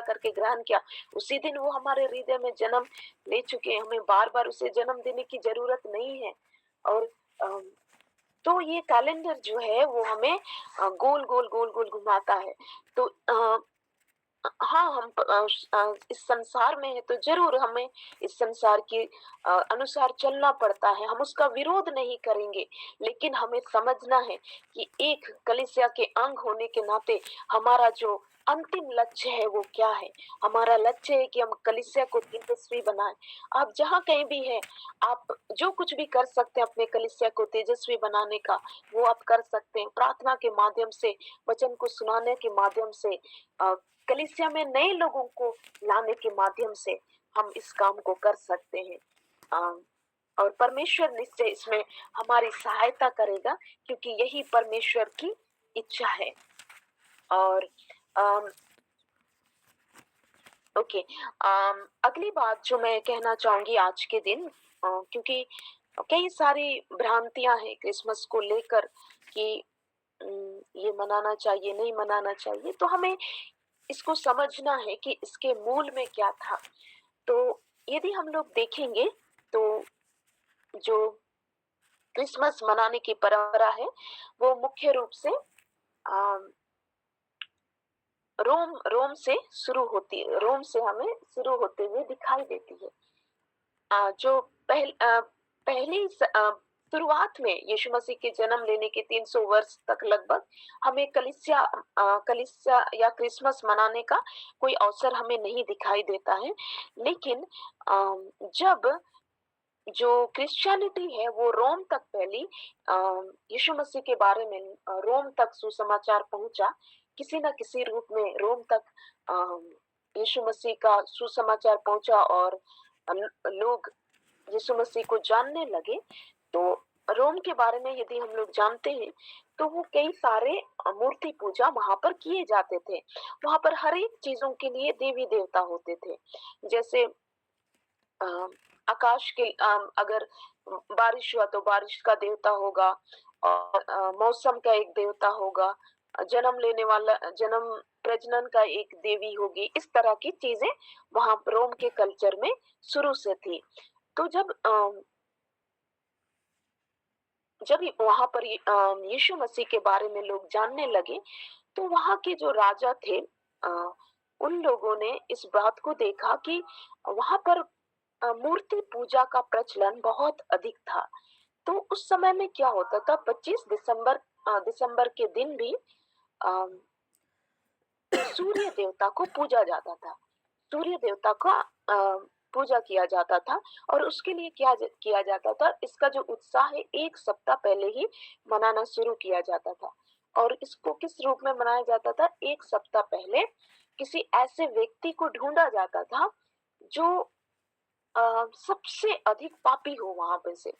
करके ग्रहण किया, उसी दिन वो हमारे हृदय में जन्म ले चुके हैं। हमें बार बार उसे जन्म देने की जरूरत नहीं है। और तो ये कैलेंडर जो है वो हमें गोल गोल गोल गोल घुमाता है। तो हाँ, इस संसार में है तो जरूर हमें इस संसार के अनुसार चलना पड़ता है। हम उसका विरोध नहीं करेंगे, लेकिन हमें समझना है कि एक कलीसिया के अंग होने के नाते हमारा जो अंतिम लक्ष्य है वो क्या है। हमारा लक्ष्य है कि हम कलीसिया को तेजस्वी बनाएं। आप जहाँ कहीं भी हैं, आप जो कुछ भी कर सकते हैं अपने कलीसिया को तेजस्वी बनाने का, वो आप कर सकते हैं। प्रार्थना के माध्यम से, वचन को सुनाने के माध्यम से, कलीसिया में नए लोगों को लाने के माध्यम से हम इस काम को कर सकते हैं। और परमेश्वर निश्चय इसमें हमारी सहायता करेगा, क्योंकि यही परमेश्वर की इच्छा है। और ओके, अगली बात जो मैं कहना चाहूंगी आज के दिन, क्योंकि कई सारी भ्रांतियां हैं क्रिसमस को लेकर कि ये मनाना चाहिए, नहीं मनाना चाहिए। तो हमें इसको समझना है कि इसके मूल में क्या था। तो यदि हम लोग देखेंगे तो जो क्रिसमस मनाने की परंपरा है वो मुख्य रूप से रोम से हमें शुरू होते हुए दिखाई देती है। जो पहली शुरुआत में यीशु मसीह के जन्म लेने के 300 वर्ष तक लगभग हमें कलीसिया या क्रिसमस मनाने का कोई अवसर हमें नहीं दिखाई देता है। लेकिन जब जो क्रिश्चियनिटी है वो रोम तक फैली, यीशु मसीह के बारे में रोम तक सुसमाचार पहुंचा, किसी न किसी रूप में रोम तक यीशु मसीह का सुसमाचार पहुंचा और लोग यीशु मसीह को जानने लगे। तो रोम के बारे में यदि हम लोग जानते हैं तो वो कई सारे मूर्ति पूजा वहां पर किए जाते थे। वहां पर हर एक चीजों के लिए देवी देवता होते थे। जैसे आकाश के अगर बारिश हुआ तो बारिश का देवता होगा, और मौसम का एक देवता होगा, जन्म प्रजनन का एक देवी होगी। इस तरह की चीजें वहां रोम के कल्चर में शुरू से थी। तो जब वहां पर यीशु मसीह के बारे में लोग जानने लगे तो वहां के जो राजा थे, उन लोगों ने इस बात को देखा कि वहां पर मूर्ति पूजा का प्रचलन बहुत अधिक था। तो उस समय में क्या होता था, 25 दिसंबर के दिन भी सूर्य देवता को पूजा जाता था। सूर्य देवता का पूजा किया जाता था। और उसके लिए क्या किया जाता था, इसका जो उत्साह है एक सप्ताह पहले ही मनाना शुरू किया जाता था। और इसको किस रूप में मनाया जाता था, एक सप्ताह पहले किसी ऐसे व्यक्ति को ढूंढा जाता था जो सबसे अधिक पापी हो वहां पे से।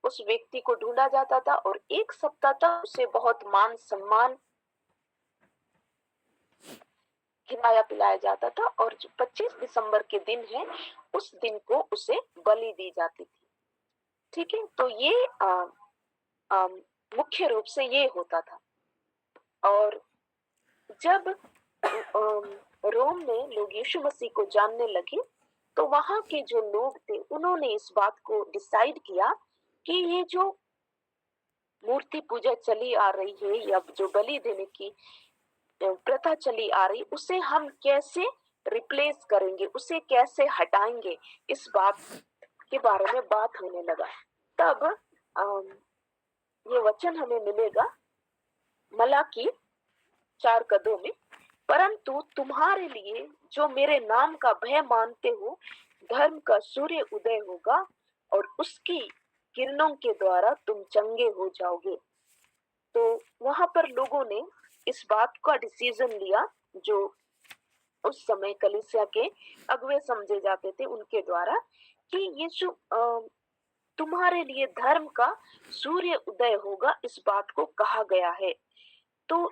उस व्यक्ति को ढूंढा जाता था और 1 सप्ताह तक उसे बहुत मान सम्मान खिलाया पिलाया जाता था, और जो 25 दिसंबर के दिन है उस दिन को उसे बलि दी जाती थी। ठीक है, तो ये मुख्य रूप से ये होता था। और जब रोम में लोग यीशु मसीह को जानने लगे, तो वहां के जो लोग थे उन्होंने इस बात को डिसाइड किया कि ये जो मूर्ति पूजा चली आ रही है या जो बलि देने की प्रथा चली आ रही, उसे हम कैसे रिप्लेस करेंगे, उसे कैसे हटाएंगे, इस बात के बारे में बात होने लगा। तब ये वचन हमें मिलेगा मलाकी 4 में, परंतु तुम्हारे लिए जो मेरे नाम का भय मानते हो, धर्म का सूर्य उदय होगा और उसकी किरणों के द्वारा तुम चंगे हो जाओगे। तो वहां पर लोगों ने इस बात का डिसीजन लिया, जो उस समय कलीसिया के अगुवे समझे जाते थे उनके द्वारा, कि यीशु तुम्हारे लिए धर्म का सूर्य उदय होगा, इस बात को कहा गया है। तो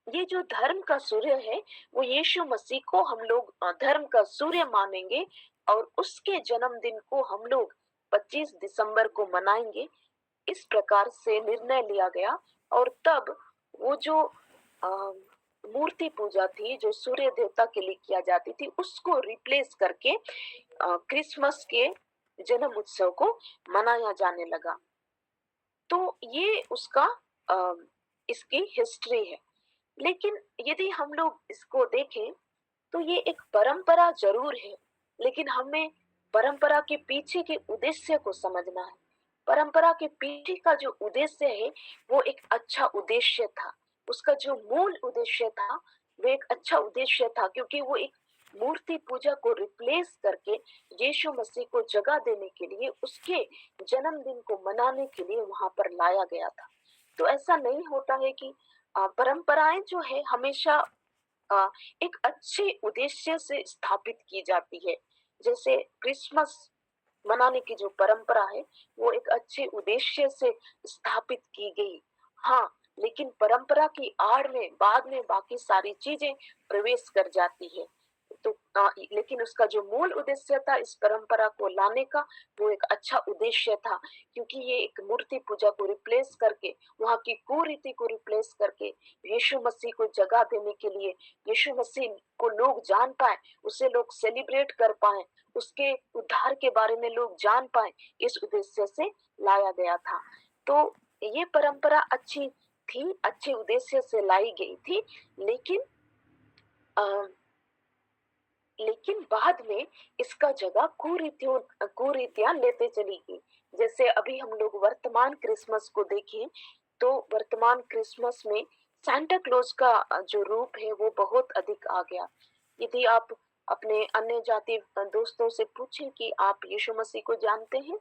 ये जो धर्म का सूर्य है वो यीशु मसीह को हम लोग धर्म का सूर्य मानेंगे, और उसके जन्मदिन को हम लोग 25 दिसंबर को मनाएंगे। इस प्रकार से निर्णय लिया गया, और तब वो जो मूर्ति पूजा थी जो सूर्य देवता के लिए किया जाती थी, उसको रिप्लेस करके क्रिसमस के जन्म उत्सव को मनाया जाने लगा। तो ये उसका इसकी हिस्ट्री है। लेकिन यदि हम लोग इसको देखें तो ये एक परंपरा जरूर है, लेकिन हमें परंपरा के पीछे के उद्देश्य को समझना है। परंपरा के पीछे का जो उद्देश्य है वो एक अच्छा उद्देश्य था, उसका जो मूल उद्देश्य था वो एक अच्छा उद्देश्य था, क्योंकि वो एक मूर्ति पूजा को रिप्लेस करके यीशु मसीह को जगह देने के लिए, उसके जन्मदिन को मनाने के लिए वहां पर लाया गया था। तो ऐसा नहीं होता है कि परंपराएं जो है हमेशा एक अच्छे उद्देश्य से स्थापित की जाती है। जैसे क्रिसमस मनाने की जो परंपरा है वो एक अच्छे उद्देश्य से स्थापित की गई। हाँ, लेकिन परंपरा की आड़ में बाद में बाकी सारी चीजें प्रवेश कर जाती है। तो लेकिन उसका जो मूल उद्देश्य था इस परंपरा को लाने का, वो एक अच्छा उद्देश्य था, क्योंकि ये एक मूर्ति पूजा को रिप्लेस करके, वहाँ की कुरीति को रिप्लेस करके यीशु मसीह को जगह देने के लिए, यीशु मसीह को लोग जान पाए, उसे लोग सेलिब्रेट कर पाए, उसके उद्धार के बारे में लोग जान पाए, इस उद्देश्य से लाया गया था। तो ये परंपरा अच्छी थी, अच्छे उद्देश्य से लाई गई थी, लेकिन बाद में इसका जगह कुरीतियां लेते चली गई। जैसे अभी हम लोग वर्तमान क्रिसमस को देखें तो वर्तमान क्रिसमस में सांता क्लॉज का जो रूप है वो बहुत अधिक आ गया। यदि आप अपने अन्य जाति दोस्तों से पूछें कि आप यीशु मसीह को जानते हैं,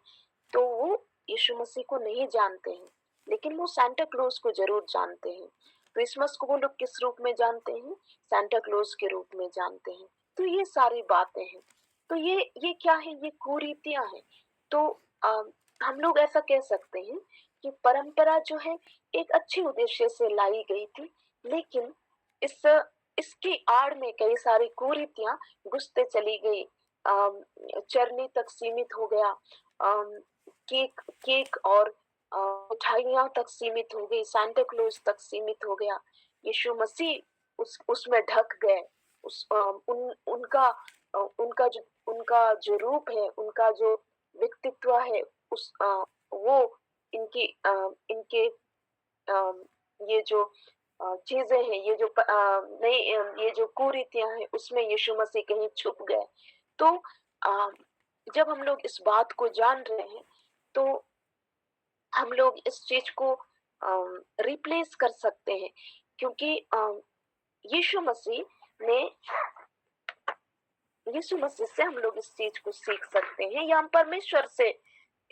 तो वो यीशु मसीह को नहीं जानते हैं, लेकिन वो सांता क्लॉज को जरूर जानते हैं। क्रिसमस को वो लोग किस रूप में जानते हैं? सांता क्लॉज के रूप में जानते हैं। तो ये सारी बातें हैं। तो ये क्या है? ये कुरीतियां हैं। तो हम लोग ऐसा कह सकते हैं कि परंपरा जो है एक अच्छे उद्देश्य से लाई गई थी, लेकिन इस इसकी आड़ में कई सारी कुरीतियां घुसते चली गई। चरनी तक सीमित हो गया, केक केक और मिठाइयां तक सीमित हो गई, सांता क्लॉज तक सीमित हो गया। यीशु मसीह उसमें ढक गए। उनका जो रूप है, उनका जो व्यक्तित्व है, वो इनकी इनके ये जो चीजें हैं, ये जो नई ये जो कुरीतियां हैं, उसमें यीशु मसीह कहीं छुप गए। तो जब हम लोग इस बात को जान रहे हैं, तो हम लोग इस चीज को रिप्लेस कर सकते हैं, क्योंकि यीशु मसीह ने यीशु मसीह से हम लोग इस चीज को सीख सकते हैं, या हम परमेश्वर से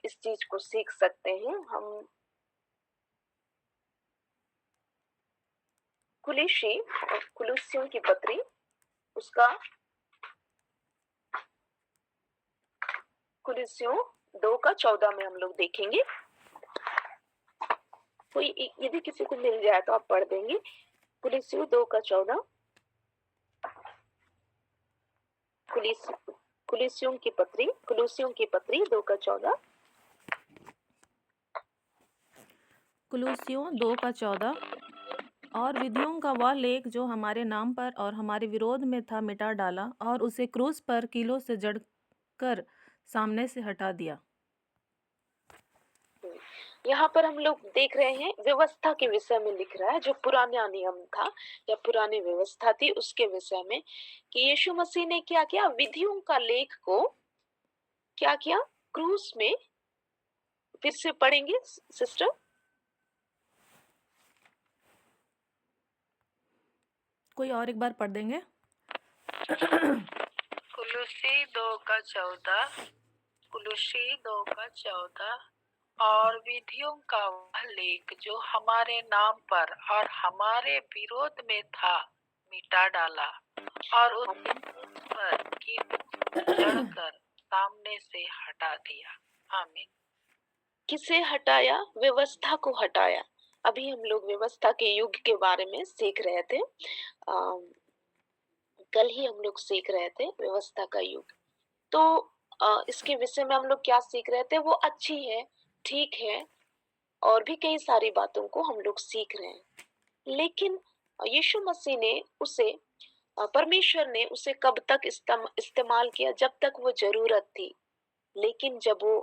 इस चीज को सीख सकते हैं। हम कुलुस्सियों की पत्री, उसका कुलुस्सियों 2:14 में हम लोग देखेंगे। कोई यदि किसी को मिल जाए तो आप पढ़ देंगे। कुलुस्सियों 2:14। कुलुस्सियों की पत्री 2:14। कुलुस्सियों 2:14। और विधियों का वह लेख जो हमारे नाम पर और हमारे विरोध में था मिटा डाला और उसे क्रूस पर कीलों से जड़कर सामने से हटा दिया। यहाँ पर हम लोग देख रहे हैं व्यवस्था के विषय में लिख रहा है, जो पुराना नियम था या पुरानी व्यवस्था थी उसके विषय में, कि यीशु मसीह ने क्या किया, विधियों का लेख को क्या किया, क्रूस में। फिर से पढ़ेंगे सिस्टर। कोई और एक बार पढ़ देंगे। कुलुस्सी 2:14। कुलुस्सी 2:14। और विधियों का वह लेख जो हमारे नाम पर और हमारे विरोध में था मिटा डाला और उस पर कील जड़कर सामने से हटा दिया। आमीन। किसे हटाया? व्यवस्था को हटाया। अभी हम लोग व्यवस्था के युग के बारे में सीख रहे थे। कल ही हम लोग सीख रहे थे व्यवस्था का युग। तो इसके विषय में हम लोग क्या सीख रहे थे, वो अच्छी है, ठीक है, और भी कई सारी बातों को हम लोग सीख रहे हैं। लेकिन यीशु मसीह ने उसे, परमेश्वर ने उसे कब तक इस्तेमाल किया? जब तक वो जरूरत थी। लेकिन जब वो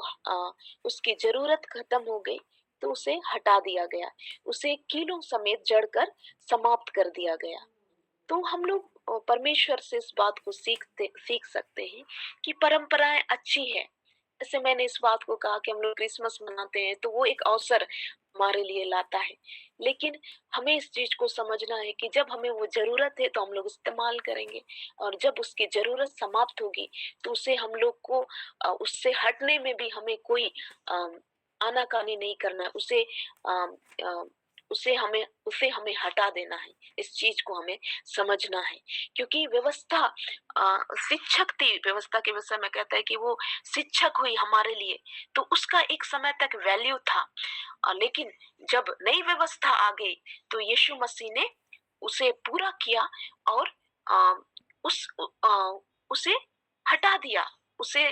उसकी जरूरत खत्म हो गई तो उसे हटा दिया गया, उसे कीलों समेत जड़कर समाप्त कर दिया गया। तो हम लोग परमेश्वर से इस बात को सीख सकते हैं कि परंपराएं अच्छी है। जैसे मैंने इस बात को कहा कि हम लोग क्रिसमस मनाते हैं तो वो एक अवसर हमारे लिए लाता है, लेकिन हमें इस चीज को समझना है कि जब हमें वो जरूरत है तो हम लोग इस्तेमाल करेंगे, और जब उसकी जरूरत समाप्त होगी तो उसे हम लोग को उससे हटने में भी हमें कोई आनाकानी नहीं करना है। उसे हमें हटा देना है। इस चीज को हमें समझना है, क्योंकि व्यवस्था शिक्षक थी। व्यवस्था के विषय में कहता है कि वो शिक्षक हुई हमारे लिए, तो उसका एक समय तक वैल्यू था। लेकिन जब नई व्यवस्था आ गई तो यीशु मसीह ने उसे पूरा किया और आ, उसे हटा दिया। उसे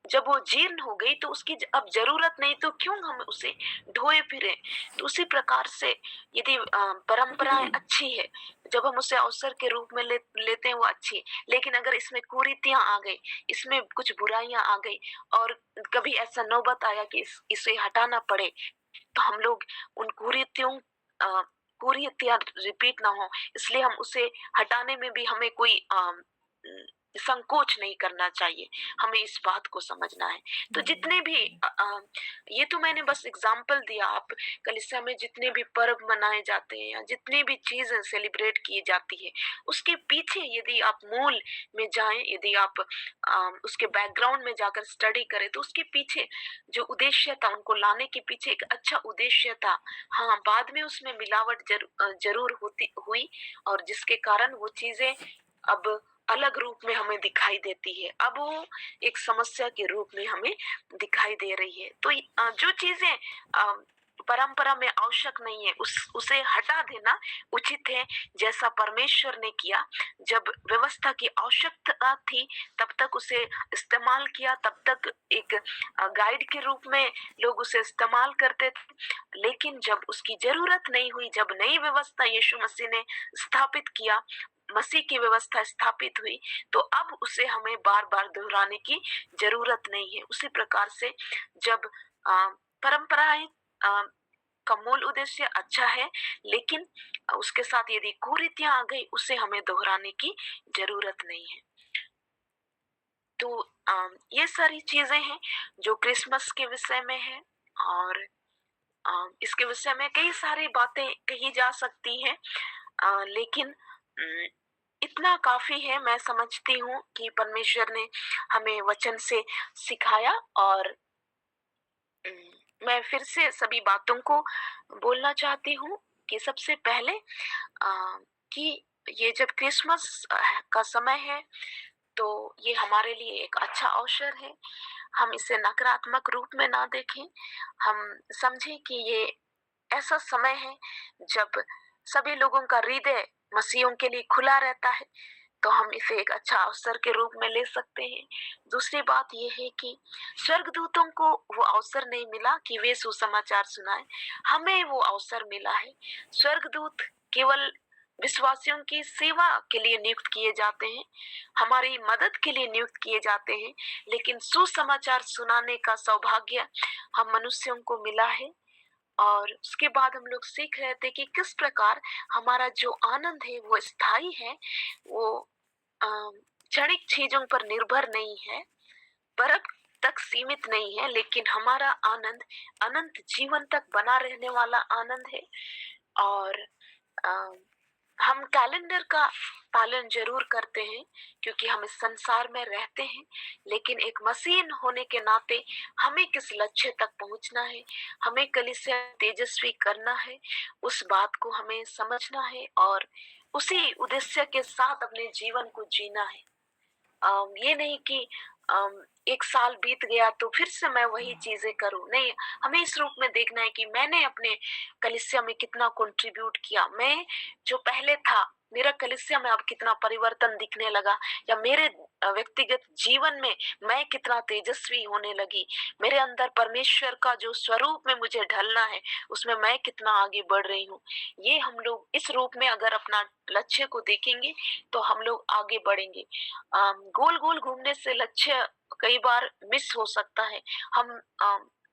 जब वो जीर्ण हो गई तो उसकी अब जरूरत नहीं, तो क्यों हम उसे ढोए फिरे? तो उसी प्रकार से यदि परंपराएं अच्छी है, जब हम उसे अवसर के रूप में लेते हैं वो अच्छी है, लेकिन अगर इसमें कुरीतियां आ गई, इसमें कुछ बुराइयां आ गई और कभी ऐसा नौबत आया कि इसे हटाना पड़े, तो हम लोग उन कुरीतियां रिपीट ना हो, इसलिए हम उसे हटाने में भी हमें कोई संकोच नहीं करना चाहिए। हमें इस बात को समझना है। तो जितने भी ये तो मैंने बस एग्जाम्पल दिया। आप कलीसिया में जितने भी पर्व मनाए जाते हैं या जितने भी चीजें सेलिब्रेट की जाती है, उसके पीछे यदि आप मूल में जाएं, यदि आप उसके बैकग्राउंड में जाकर स्टडी करें, तो उसके पीछे जो उद्देश्य था, उनको लाने के पीछे एक अच्छा उद्देश्य था। हाँ, बाद में उसमें मिलावट जरूर हुई, और जिसके कारण वो चीजें अब अलग रूप में हमें दिखाई देती है। अब वो एक समस्या के रूप में हमें दिखाई दे रही है। तो जो चीजें परंपरा में आवश्यक नहीं है, उसे हटा देना उचित है, जैसा परमेश्वर ने किया। जब व्यवस्था की आवश्यकता थी तब तक उसे इस्तेमाल किया, तब तक एक गाइड के रूप में लोग उसे इस्तेमाल करते थे। लेकिन जब उसकी जरूरत नहीं हुई, जब नई व्यवस्था यीशु मसीह ने स्थापित किया, मसीह की व्यवस्था स्थापित हुई, तो अब उसे हमें बार बार दोहराने की जरूरत नहीं है। उसी प्रकार से जब परंपराएं का मूल उद्देश्य अच्छा है, लेकिन उसके साथ यदि कुरीतियां आ गई, उसे हमें दोहराने की जरूरत नहीं है। तो ये सारी चीजें हैं जो क्रिसमस के विषय में है, और इसके विषय में कई सारी बातें कही जा सकती हैं, लेकिन इतना काफी है। मैं समझती हूँ कि परमेश्वर ने हमें वचन से सिखाया, और मैं फिर से सभी बातों को बोलना चाहती हूँ कि सबसे पहले कि ये जब क्रिसमस का समय है, तो ये हमारे लिए एक अच्छा अवसर है। हम इसे नकारात्मक रूप में ना देखें, हम समझें कि ये ऐसा समय है जब सभी लोगों का हृदय मसीहों के लिए खुला रहता है, तो हम इसे एक अच्छा अवसर के रूप में ले सकते हैं। दूसरी बात ये है कि स्वर्गदूतों को वो अवसर नहीं मिला कि वे सुसमाचार सुनाएं, हमें वो अवसर मिला है। स्वर्गदूत केवल विश्वासियों की सेवा के लिए नियुक्त किए जाते हैं, हमारी मदद के लिए नियुक्त किए जाते हैं, लेकिन सुसमाचार सुनाने का सौभाग्य हम मनुष्यों को मिला है। और उसके बाद हम लोग सीख रहे थे कि किस प्रकार हमारा जो आनंद है वो स्थायी है, वो क्षणिक चीजों पर निर्भर नहीं है, परख तक सीमित नहीं है, लेकिन हमारा आनंद अनंत जीवन तक बना रहने वाला आनंद है। और अ, हम कैलेंडर का पालन जरूर करते हैं क्योंकि हम इस संसार में रहते हैं, लेकिन एक मसीह होने के नाते हमें किस लक्ष्य तक पहुंचना है, हमें कलीसिया तेजस्वी करना है, उस बात को हमें समझना है और उसी उद्देश्य के साथ अपने जीवन को जीना है। ये नहीं कि एक साल बीत गया तो फिर से मैं वही चीजें करूं, नहीं, हमें इस रूप में देखना है कि मैंने अपने कलीसिया में कितना कंट्रीब्यूट किया, मैं जो पहले था मेरा कलीसिया में अब कितना परिवर्तन दिखने लगा, या मेरे व्यक्तिगत जीवन में मैं कितना तेजस्वी होने लगी, मेरे अंदर परमेश्वर का जो स्वरूप में मुझे ढलना है उसमें मैं कितना आगे बढ़ रही हूँ। ये हम लोग इस रूप में अगर अपना लक्ष्य को देखेंगे तो हम लोग आगे बढ़ेंगे। गोल गोल घूमने से लक्ष्य कई बार मिस हो सकता है, हम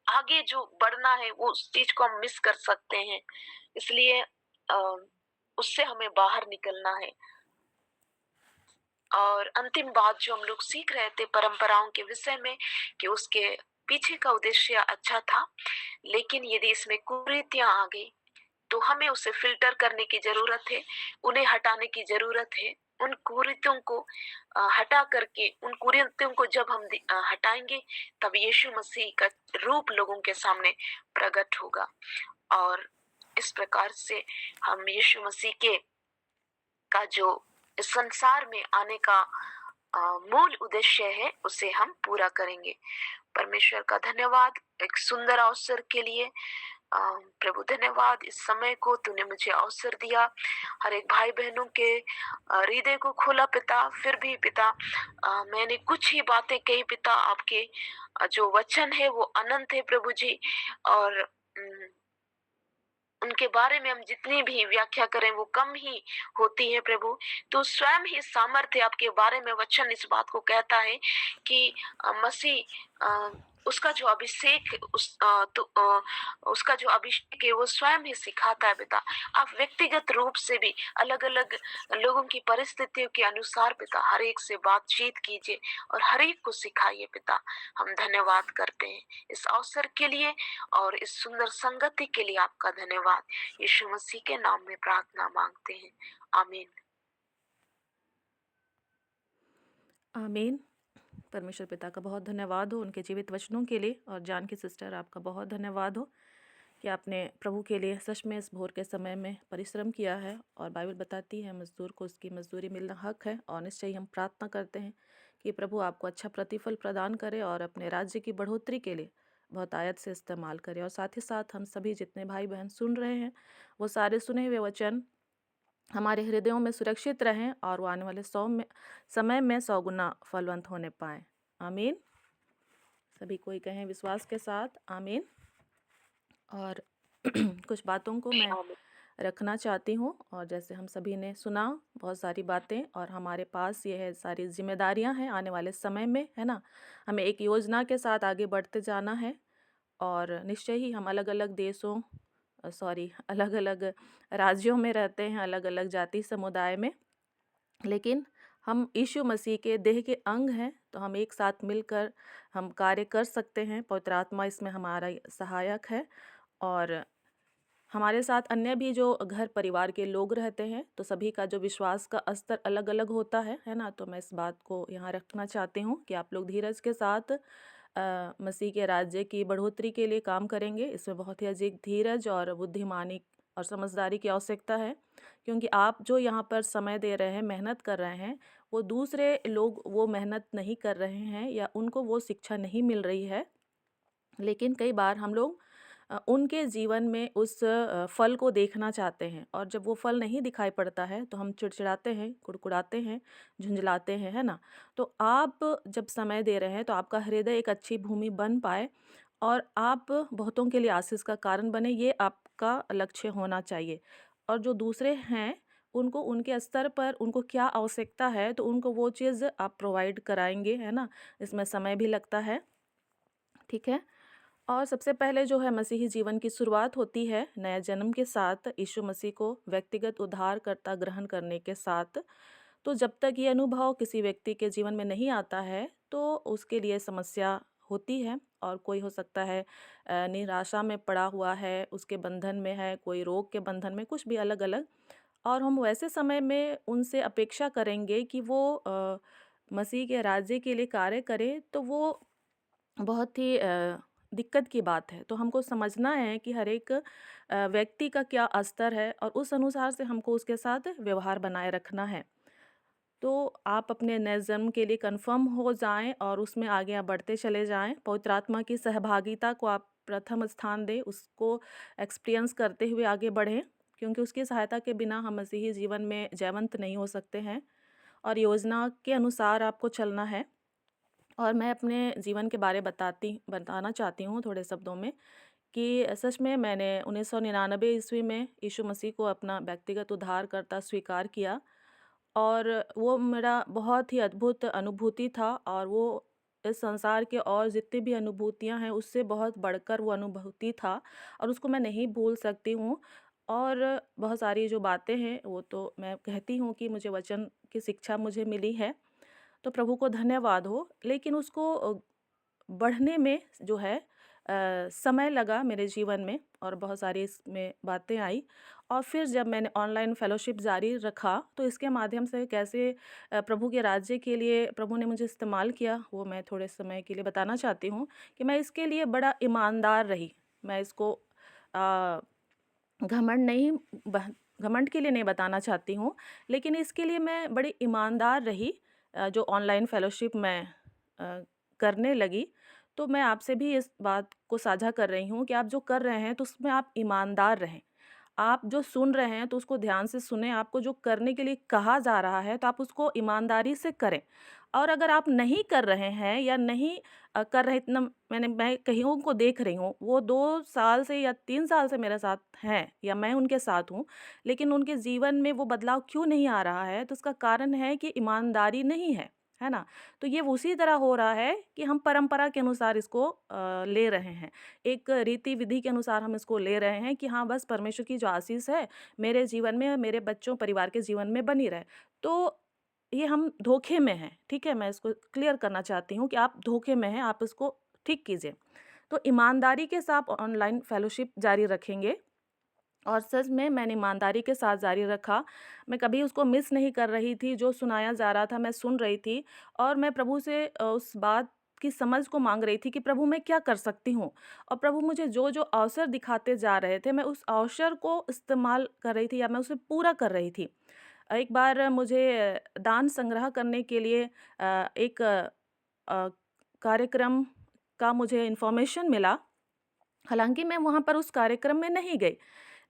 आगे जो बढ़ना है वो उस चीज को हम मिस कर सकते हैं, इसलिए उससे हमें बाहर निकलना है। और अंतिम बात जो हम लोग सीख रहे थे परंपराओं के विषय में कि उसके पीछे का उद्देश्य अच्छा था, लेकिन यदि इसमें कुरीतियां आ गई तो हमें उसे फिल्टर करने की जरूरत है, उन्हें हटाने की जरूरत है। उन कुरीतियों को हटा करके, उन कुरीतियों को जब हम हटाएंगे तब यीशु मसीह का रूप लोगों के सामने प्रकट होगा, और इस प्रकार से हम यीशु मसीह के का जो इस संसार में आने का मूल उद्देश्य है उसे हम पूरा करेंगे। परमेश्वर का धन्यवाद एक सुंदर अवसर के लिए। प्रभु धन्यवाद इस समय को तूने मुझे अवसर दिया, हर एक भाई बहनों के हृदय को खोला पिता। फिर भी पिता मैंने कुछ ही बातें कही पिता, आपके जो वचन है वो अनंत है प्रभु जी, और उनके बारे में हम जितनी भी व्याख्या करें वो कम ही होती है प्रभु। तो स्वयं ही सामर्थ्य आपके बारे में वचन इस बात को कहता है कि मसीह उसका जो अभिषेक उसका जो अभिषेक है वो स्वयं ही सिखाता है पिता। आप व्यक्तिगत रूप से भी अलग अलग लोगों की परिस्थितियों के अनुसार पिता हर एक से बातचीत कीजिए और हर एक को सिखाइए पिता। हम धन्यवाद करते हैं इस अवसर के लिए और इस सुंदर संगति के लिए आपका धन्यवाद। यीशु मसीह के नाम में प्रार्थना मांगते हैं, आमीन। आमीन। परमेश्वर पिता का बहुत धन्यवाद हो उनके जीवित वचनों के लिए, और जान की सिस्टर आपका बहुत धन्यवाद हो कि आपने प्रभु के लिए सच में इस भोर के समय में परिश्रम किया है। और बाइबल बताती है मजदूर को उसकी मजदूरी मिलना हक है, और निश्चय ही हम प्रार्थना करते हैं कि प्रभु आपको अच्छा प्रतिफल प्रदान करे और अपने राज्य की बढ़ोतरी के लिए बहुत आयत से इस्तेमाल करे। और साथ ही साथ हम सभी जितने भाई बहन सुन रहे हैं वो सारे सुने हुए वचन हमारे हृदयों में सुरक्षित रहें और वो आने वाले समय में 100 गुना फलवंत होने पाएँ। आमीन। सभी कोई कहें विश्वास के साथ आमीन। और कुछ बातों को मैं रखना चाहती हूँ, और जैसे हम सभी ने सुना बहुत सारी बातें, और हमारे पास ये है सारी जिम्मेदारियां हैं आने वाले समय में, है ना। हमें एक योजना के साथ आगे बढ़ते जाना है, और निश्चय ही हम अलग अलग देशों अलग अलग राज्यों में रहते हैं, अलग अलग जाति समुदाय में, लेकिन हम यीशु मसीह के देह के अंग हैं, तो हम एक साथ मिलकर हम कार्य कर सकते हैं। पवित्र आत्मा इसमें हमारा सहायक है, और हमारे साथ अन्य भी जो घर परिवार के लोग रहते हैं, तो सभी का जो विश्वास का स्तर अलग अलग होता है ना। तो मैं इस बात को यहाँ रखना चाहती हूँ कि आप लोग धीरज के साथ मसीह के राज्य की बढ़ोतरी के लिए काम करेंगे। इसमें बहुत ही अधिक धीरज और बुद्धिमानी और समझदारी की आवश्यकता है, क्योंकि आप जो यहाँ पर समय दे रहे हैं, मेहनत कर रहे हैं, वो दूसरे लोग वो मेहनत नहीं कर रहे हैं या उनको वो शिक्षा नहीं मिल रही है। लेकिन कई बार हम लोग उनके जीवन में उस फल को देखना चाहते हैं, और जब वो फल नहीं दिखाई पड़ता है तो हम चिड़चिड़ाते हैं, कुड़कुड़ाते हैं, झुंझलाते हैं, है ना? तो आप जब समय दे रहे हैं तो आपका हृदय एक अच्छी भूमि बन पाए और आप बहुतों के लिए आशीष का कारण बने, ये आपका लक्ष्य होना चाहिए। और जो दूसरे हैं, उनको उनके स्तर पर उनको क्या आवश्यकता है तो उनको वो चीज़ आप प्रोवाइड कराएँगे, है ना? इसमें समय भी लगता है, ठीक है? और सबसे पहले जो है मसीही जीवन की शुरुआत होती है नया जन्म के साथ, यीशु मसीह को व्यक्तिगत उद्धारकर्ता ग्रहण करने के साथ। तो जब तक ये अनुभव किसी व्यक्ति के जीवन में नहीं आता है तो उसके लिए समस्या होती है। और कोई हो सकता है निराशा में पड़ा हुआ है, उसके बंधन में है, कोई रोग के बंधन में, कुछ भी अलग अलग। और हम वैसे समय में उनसे अपेक्षा करेंगे कि वो मसीह के राज्य के लिए कार्य करे, तो वो बहुत ही दिक्कत की बात है। तो हमको समझना है कि हर एक व्यक्ति का क्या स्तर है और उस अनुसार से हमको उसके साथ व्यवहार बनाए रखना है। तो आप अपने नए जन्म के लिए कन्फर्म हो जाएँ और उसमें आगे आप बढ़ते चले जाएँ। पवित्र आत्मा की सहभागिता को आप प्रथम स्थान दें, उसको एक्सपीरियंस करते हुए आगे बढ़ें, क्योंकि उसकी सहायता के बिना हम मसीही जीवन में जयवंत नहीं हो सकते हैं। और योजना के अनुसार आपको चलना है। और मैं अपने जीवन के बारे बताना चाहती हूँ थोड़े शब्दों में कि सच में मैंने 1999 ईस्वी में यीशु मसीह को अपना व्यक्तिगत उद्धारकर्ता स्वीकार किया, और वो मेरा बहुत ही अद्भुत अनुभूति था। और वो इस संसार के और जितनी भी अनुभूतियाँ हैं उससे बहुत बढ़कर वो अनुभूति था, और उसको मैं नहीं भूल सकती हूँ। और बहुत सारी जो बातें हैं वो तो मैं कहती हूँ कि मुझे वचन की शिक्षा मुझे मिली है, तो प्रभु को धन्यवाद हो। लेकिन उसको बढ़ने में जो है समय लगा मेरे जीवन में, और बहुत सारी इसमें बातें आई। और फिर जब मैंने ऑनलाइन फेलोशिप जारी रखा तो इसके माध्यम से कैसे प्रभु के राज्य के लिए प्रभु ने मुझे इस्तेमाल किया, वो मैं थोड़े समय के लिए बताना चाहती हूँ कि मैं इसके लिए बड़ा ईमानदार रही। मैं इसको अ, घमंड नहीं बह घमंड के लिए नहीं बताना चाहती हूँ, लेकिन इसके लिए मैं बड़ी ईमानदार रही। जो ऑनलाइन फ़ेलोशिप मैं करने लगी, तो मैं आपसे भी इस बात को साझा कर रही हूँ कि आप जो कर रहे हैं, तो उसमें आप ईमानदार रहें। आप जो सुन रहे हैं, तो उसको ध्यान से सुनें, आपको जो करने के लिए कहा जा रहा है, तो आप उसको ईमानदारी से करें। और अगर आप नहीं कर रहे हैं या नहीं कर रहे, इतना मैं कईयों को देख रही हूँ, वो 2 साल से या 3 साल से मेरे साथ हैं या मैं उनके साथ हूँ, लेकिन उनके जीवन में वो बदलाव क्यों नहीं आ रहा है? तो उसका कारण है कि ईमानदारी नहीं है ना? तो ये उसी तरह हो रहा है कि हम परंपरा के अनुसार इसको ले रहे हैं। एक रीति-विधि के अनुसार हम इसको ले रहे हैं कि हाँ, बस परमेश्वर की जो आशीष है, मेरे जीवन में, मेरे बच्चों, परिवार के जीवन में बनी रहे। तो ये हम धोखे में हैं, ठीक है? मैं इसको क्लियर करना चाहती हूँ कि आप धोखे में हैं, आप इसको ठीक कीजिए। तो ईमानदारी के साथ ऑनलाइन फेलोशिप जारी रखेंगे, और सच में मैंने ईमानदारी के साथ जारी रखा। मैं कभी उसको मिस नहीं कर रही थी, जो सुनाया जा रहा था मैं सुन रही थी, और मैं प्रभु से उस बात की समझ को माँग रही थी कि प्रभु मैं क्या कर सकती हूँ? और प्रभु मुझे जो-जो अवसर दिखाते जा रहे थे, मैं उस अवसर को इस्तेमाल कर रही थी या मैं उसे पूरा कर रही थी। एक बार मुझे दान संग्रह करने के लिए एक कार्यक्रम का मुझे इन्फॉर्मेशन मिला। हालाँकि मैं वहाँ पर उस कार्यक्रम में नहीं गई,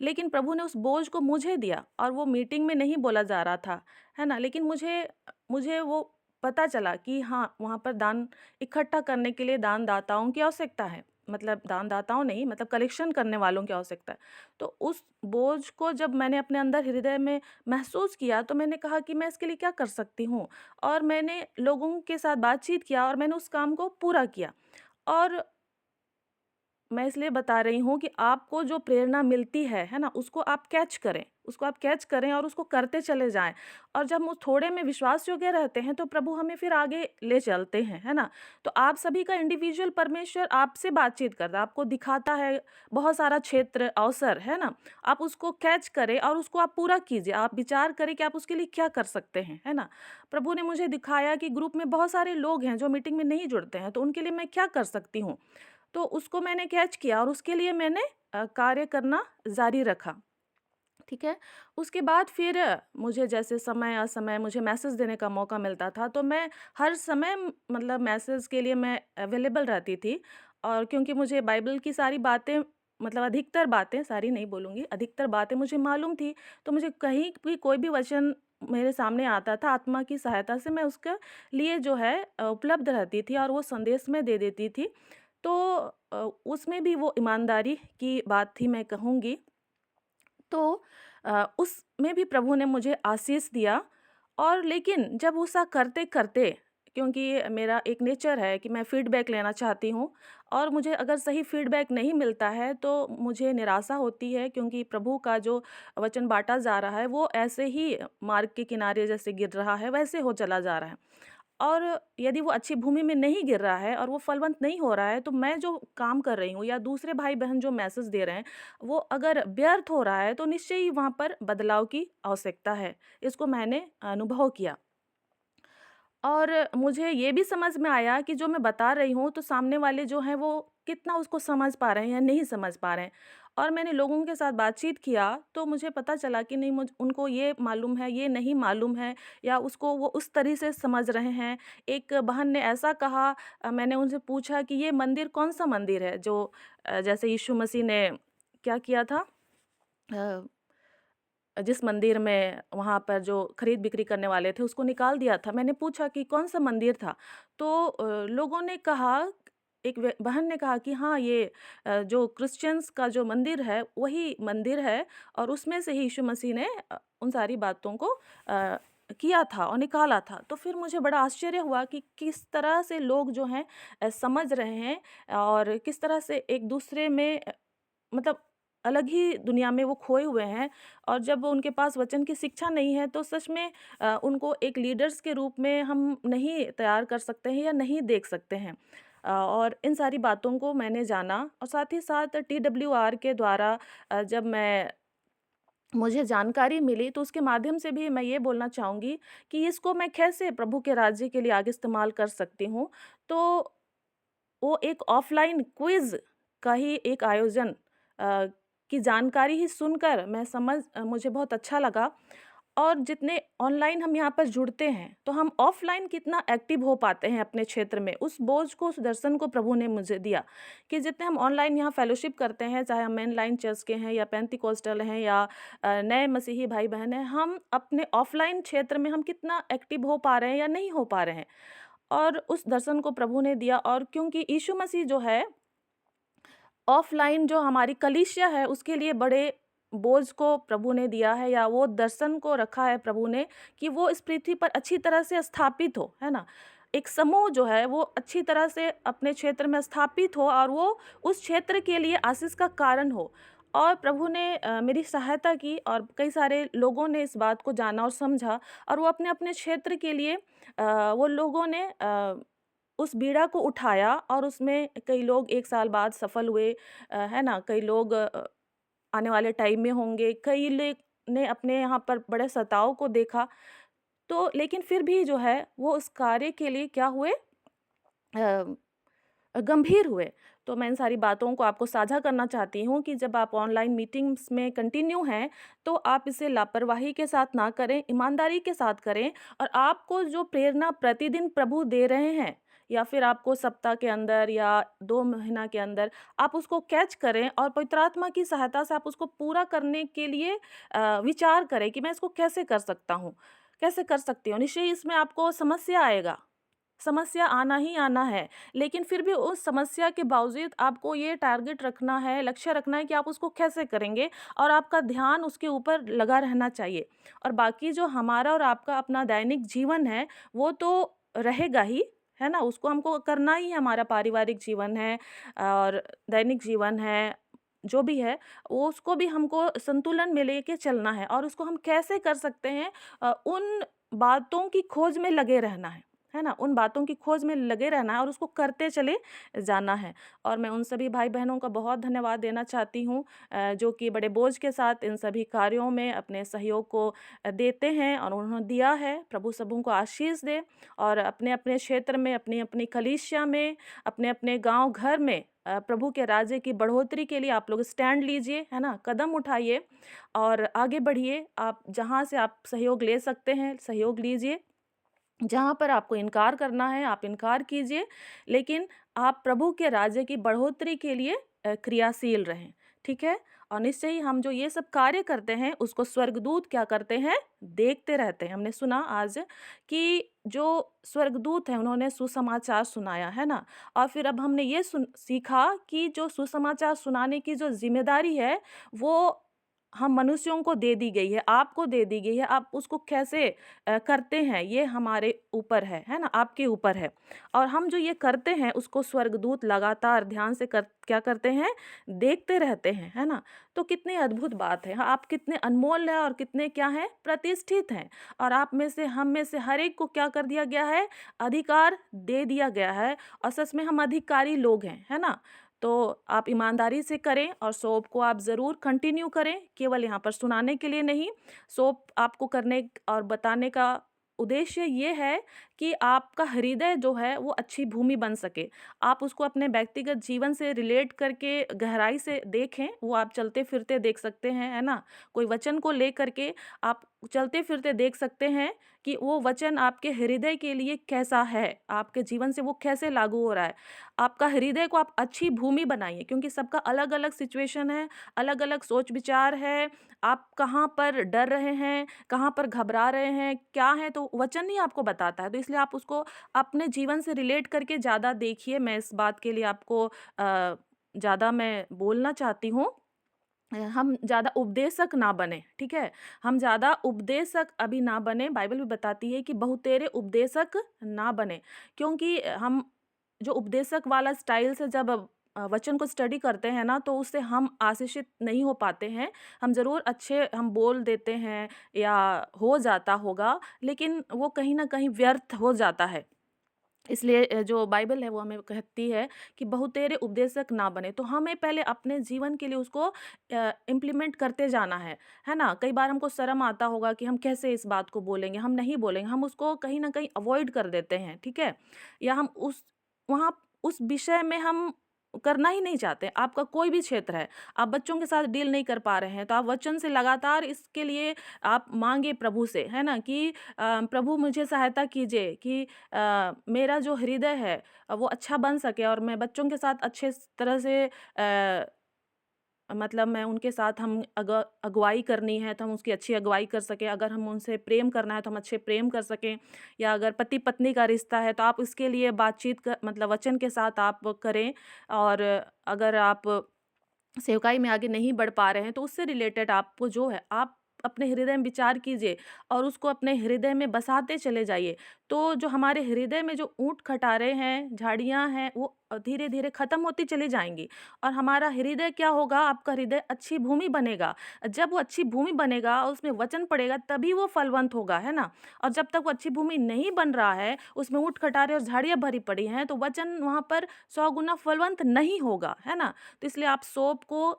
लेकिन प्रभु ने उस बोझ को मुझे दिया, और वो मीटिंग में नहीं बोला जा रहा था, है ना? लेकिन मुझे मुझे वो पता चला कि हाँ, वहाँ पर दान इकट्ठा करने के लिए दानदाताओं की आवश्यकता है। मतलब दानदाताओं नहीं, मतलब कलेक्शन करने वालों की आवश्यकता है। तो उस बोझ को जब मैंने अपने अंदर हृदय में महसूस किया, तो मैंने कहा कि मैं इसके लिए क्या कर सकती हूँ? और मैंने लोगों के साथ बातचीत किया और मैंने उस काम को पूरा किया। और मैं इसलिए बता रही हूँ कि आपको जो प्रेरणा मिलती है ना? उसको आप कैच करें, उसको आप कैच करें और उसको करते चले जाएँ। और जब वो थोड़े में विश्वास योग्य रहते हैं, तो प्रभु हमें फिर आगे ले चलते हैं, है ना? तो आप सभी का इंडिविजुअल परमेश्वर आपसे बातचीत करता है, आपको दिखाता है बहुत सारा क्षेत्र, अवसर, है ना? आप उसको कैच करें और उसको आप पूरा कीजिए। आप विचार करें कि आप उसके लिए क्या कर सकते हैं, है ना? प्रभु ने मुझे दिखाया कि ग्रुप में बहुत सारे लोग हैं, जो मीटिंग में नहीं जुड़ते हैं, तो उनके लिए मैं क्या कर सकती हूँ? तो उसको मैंने कैच किया और उसके लिए मैंने कार्य करना जारी रखा। ठीक है? उसके बाद फिर मुझे जैसे समय-असमय मुझे मैसेज देने का मौका मिलता था, तो मैं हर समय मतलब मैसेज के लिए मैं अवेलेबल रहती थी। और क्योंकि मुझे बाइबल की सारी बातें मतलब अधिकतर बातें, सारी नहीं बोलूँगी, अधिकतर बातें मुझे मालूम थी, तो मुझे कहीं भी कोई भी वचन मेरे सामने आता था, आत्मा की सहायता से मैं उसके लिए जो है उपलब्ध रहती थी और वो संदेश मैं दे देती थी। तो उसमें भी वो ईमानदारी की बात थी मैं कहूँगी। तो उसमें भी प्रभु ने मुझे आशीष दिया। और लेकिन जब ऐसा करते-करते, क्योंकि मेरा एक नेचर है कि मैं फीडबैक लेना चाहती हूँ और मुझे अगर सही फीडबैक नहीं मिलता है तो मुझे निराशा होती है, क्योंकि प्रभु का जो वचन बाँटा जा रहा है वो ऐसे ही मार्ग के किनारे जैसे गिर रहा है वैसे हो चला जा रहा है। और यदि वो अच्छी भूमि में नहीं गिर रहा है और वो फलवंत नहीं हो रहा है, तो मैं जो काम कर रही हूँ या दूसरे भाई-बहन जो मैसेज दे रहे हैं, वो अगर व्यर्थ हो रहा है, तो निश्चय ही वहाँ पर बदलाव की आवश्यकता है। इसको मैंने अनुभव किया। और मुझे ये भी समझ में आया कि जो मैं बता रही हूँ, तो सामने वाले जो हैं, वो कितना उसको समझ पा रहे हैं या नहीं समझ पा रहे हैं। और मैंने लोगों के साथ बातचीत किया, तो मुझे पता चला कि नहीं, उनको ये मालूम है, ये नहीं मालूम है, या उसको वो उस तरह से समझ रहे हैं। एक बहन ने ऐसा कहा, मैंने उनसे पूछा कि ये मंदिर कौन-सा मंदिर है, जो जैसे यीशु मसीह ने क्या किया था, अ जिस मंदिर में वहाँ पर जो खरीद-बिक्री करने वाले थे, उसको निकाल दिया था। मैंने पूछा कि कौन-सा मंदिर था? तो लोगों ने कहा, एक बहन ने कहा कि हाँ, ये जो क्रिश्चियंस का जो मंदिर है, वही मंदिर है और उसमें से ही यीशु मसीह ने उन सारी बातों को किया था और निकाला था। तो फिर मुझे बड़ा आश्चर्य हुआ कि किस तरह से लोग जो हैं समझ रहे हैं और किस तरह से एक-दूसरे में मतलब अलग ही दुनिया में वो खोए हुए हैं। और जब उनके पास वचन की शिक्षा नहीं है, तो सच में उनको एक लीडर्स के रूप में हम नहीं तैयार कर सकते हैं या नहीं देख सकते हैं। और इन सारी बातों को मैंने जाना और साथ ही साथ TWR के द्वारा जब मैं मुझे जानकारी मिली, तो उसके माध्यम से भी मैं ये बोलना चाहूँगी कि इसको मैं कैसे प्रभु के राज्य के लिए आगे इस्तेमाल कर सकती हूँ। तो वो एक ऑफ़लाइन क्विज़ का ही एक आयोजन की जानकारी ही सुनकर मुझे बहुत अच्छा लगा। और जितने ऑनलाइन हम यहाँ पर जुड़ते हैं, तो हम ऑफ़लाइन कितना एक्टिव हो पाते हैं अपने क्षेत्र में, उस बोझ को, उस दर्शन को प्रभु ने मुझे दिया कि जितने हम ऑनलाइन यहाँ फ़ेलोशिप करते हैं, चाहे हम मेनलाइन चर्च के हैं या पेंटिकोस्टल हैं या नए मसीही भाई-बहन हैं, हम अपने ऑफ़लाइन क्षेत्र में हम कितना एक्टिव हो पा रहे हैं या नहीं हो पा रहे हैं। और उस दर्शन को प्रभु ने दिया। और क्योंकि यीशु मसीह जो है, ऑफ़लाइन जो हमारी कलीसिया है, उसके लिए बड़े बोझ को प्रभु ने दिया है या वो दर्शन को रखा है प्रभु ने कि वो इस पृथ्वी पर अच्छी तरह से स्थापित हो, है ना? एक समूह जो है वो अच्छी तरह से अपने क्षेत्र में स्थापित हो और वो उस क्षेत्र के लिए आशीष का कारण हो। और प्रभु ने मेरी सहायता की और कई सारे लोगों ने इस बात को जाना और समझा और वो अपने-अपने क्षेत्र के लिए वो लोगों ने उस बीड़ा को उठाया और उसमें कई लोग 1 साल बाद सफल हुए, है ना? कई लोग आने वाले टाइम में होंगे, कई ले ने अपने यहाँ पर बड़े सताव को देखा। तो लेकिन फिर भी जो है वो उस कार्य के लिए क्या हुए, गंभीर हुए। तो मैं इन सारी बातों को आपको साझा करना चाहती हूँ कि जब आप ऑनलाइन मीटिंग्स में कंटिन्यू हैं, तो आप इसे लापरवाही के साथ ना करें, ईमानदारी के साथ करें। और आपको जो प्रेरणा प्रतिदिन प्रभु दे रहे हैं या फिर आपको सप्ताह के अंदर या 2 महीना के अंदर, आप उसको कैच करें और पवित्र आत्मा की सहायता से आप उसको पूरा करने के लिए विचार करें कि मैं इसको कैसे कर सकता हूँ, कैसे कर सकती हूँ। निश्चय ही इसमें आपको समस्या आएगा। समस्या आना ही आना है, लेकिन फिर भी उस समस्या के बावजूद आपको ये टारगेट रखना है, लक्ष्य रखना है कि आप उसको कैसे करेंगे और आपका ध्यान उसके ऊपर लगा रहना चाहिए। और बाकी जो हमारा और आपका अपना दैनिक जीवन है, वो तो रहेगा ही, है ना? उसको हमको करना ही है, हमारा पारिवारिक जीवन है और दैनिक जीवन है, जो भी है, वो उसको भी हमको संतुलन में लेके चलना है। और उसको हम कैसे कर सकते हैं? उन बातों की खोज में लगे रहना है ना? उन बातों की खोज में लगे रहना है और उसको करते चले जाना है। और मैं उन सभी भाई-बहनों का बहुत धन्यवाद देना चाहती हूँ जो कि बड़े बोझ के साथ इन सभी कार्यों में अपने सहयोग को देते हैं और उन्होंने दिया है। प्रभु सबों को आशीष दे और अपने-अपने क्षेत्र में, अपनी-अपनी कलीसिया में, अपने-अपने गाँव घर में प्रभु के राज्य की बढ़ोतरी के लिए आप लोग स्टैंड लीजिए, है ना? कदम उठाइए और आगे बढ़िए। आप जहाँ से आप सहयोग ले सकते हैं, सहयोग लीजिए। जहाँ पर आपको इनकार करना है, आप इनकार कीजिए, लेकिन आप प्रभु के राज्य की बढ़ोतरी के लिए क्रियाशील रहें, ठीक है? और निश्चय ही हम जो ये सब कार्य करते हैं, उसको स्वर्गदूत क्या करते हैं? देखते रहते हैं। हमने सुना आज कि जो स्वर्गदूत हैं, उन्होंने सुसमाचार सुनाया, है ना? और फिर अब हमने ये सीखा कि जो सुसमाचार सुनाने की जो ज़िम्मेदारी है, वो हम मनुष्यों को दे दी गई है, आपको दे दी गई है। आप उसको कैसे करते हैं, ये हमारे ऊपर है ना? आपके ऊपर है। और हम जो ये करते हैं, उसको स्वर्गदूत लगातार ध्यान से क्या करते हैं? देखते रहते हैं, है ना? तो कितनी अद्भुत बात है। हाँ, आप कितने अनमोल हैं और कितने क्या हैं? प्रतिष्ठित हैं। और आप में से, हम में से हर एक को क्या कर दिया गया है? अधिकार दे दिया गया है और सच में हम अधिकारी लोग हैं, है ना? तो आप ईमानदारी से करें और सोप को आप ज़रूर कंटिन्यू करें, केवल यहाँ पर सुनाने के लिए नहीं। सोप आपको करने और बताने का उद्देश्य ये है कि आपका हृदय जो है वो अच्छी भूमि बन सके। आप उसको अपने व्यक्तिगत जीवन से रिलेट करके गहराई से देखें, वो आप चलते-फिरते देख सकते हैं, है ना? कोई वचन को लेकर के आप चलते-फिरते देख सकते हैं कि वो वचन आपके हृदय के लिए कैसा है, आपके जीवन से वो कैसे लागू हो रहा है। आपका हृदय को आप अच्छी भूमि बनाइए, क्योंकि सबका अलग-अलग सिचुएशन है, अलग-अलग सोच-विचार है। आप कहाँ पर डर रहे हैं, कहाँ पर घबरा रहे हैं, क्या है, तो वचन ही आपको बताता है। तो इसलिए आप उसको अपने जीवन से रिलेट करके ज़्यादा देखिए। मैं इस बात के लिए आपको ज़्यादा मैं बोलना चाहती हूँ। हम ज़्यादा उपदेशक ना बने, ठीक है? हम ज़्यादा उपदेशक अभी ना बने। बाइबल भी बताती है कि बहुतेरे उपदेशक ना बने, क्योंकि हम जो उपदेशक वाला स्टाइल से जब वचन को स्टडी करते हैं ना, तो उससे हम आशीषित नहीं हो पाते हैं। हम ज़रूर अच्छे हम बोल देते हैं या हो जाता होगा, लेकिन वो कहीं न कहीं व्यर्थ हो जाता है। इसलिए जो बाइबल है वो हमें कहती है कि बहुतेरे उपदेशक ना बने। तो हमें पहले अपने जीवन के लिए उसको इम्प्लीमेंट करते जाना है ना? कई बार हमको शर्म आता होगा कि हम कैसे इस बात को बोलेंगे, हम नहीं बोलेंगे, हम उसको कहीं न कहीं अवॉइड कर देते हैं, ठीक है? या हम उस विषय में हम करना ही नहीं चाहते। आपका कोई भी क्षेत्र है, आप बच्चों के साथ डील नहीं कर पा रहे हैं, तो आप वचन से लगातार इसके लिए आप माँगे प्रभु से, है ना? कि प्रभु मुझे सहायता कीजिए कि मेरा जो हृदय है वो अच्छा बन सके और मैं बच्चों के साथ अच्छे तरह से मतलब मैं उनके साथ हम अगुवाई करनी है तो हम उसकी अच्छी अगुवाई कर सकें। अगर हम उनसे प्रेम करना है तो हम अच्छे प्रेम कर सकें, या अगर पति पत्नी का रिश्ता है तो आप इसके लिए बातचीत मतलब वचन के साथ आप करें। और अगर आप सेवकाई में आगे नहीं बढ़ पा रहे हैं तो उससे रिलेटेड आपको जो है, आप अपने हृदय में विचार कीजिए और उसको अपने हृदय में बसाते चले जाइए। तो जो हमारे हृदय में जो ऊँट खटारे हैं, झाड़ियाँ हैं, वो धीरे-धीरे खत्म होती चली जाएँगी और हमारा हृदय क्या होगा, आपका हृदय अच्छी भूमि बनेगा। जब वो अच्छी भूमि बनेगा और उसमें वचन पड़ेगा तभी वो फलवंत होगा, है ना? और जब तक वो अच्छी भूमि नहीं बन रहा है, उसमें ऊँट खटारे और झाड़ियाँ भरी पड़ी हैं, तो वचन वहाँ पर 100 गुना फलवंत नहीं होगा, है ना? तो इसलिए आप सोप को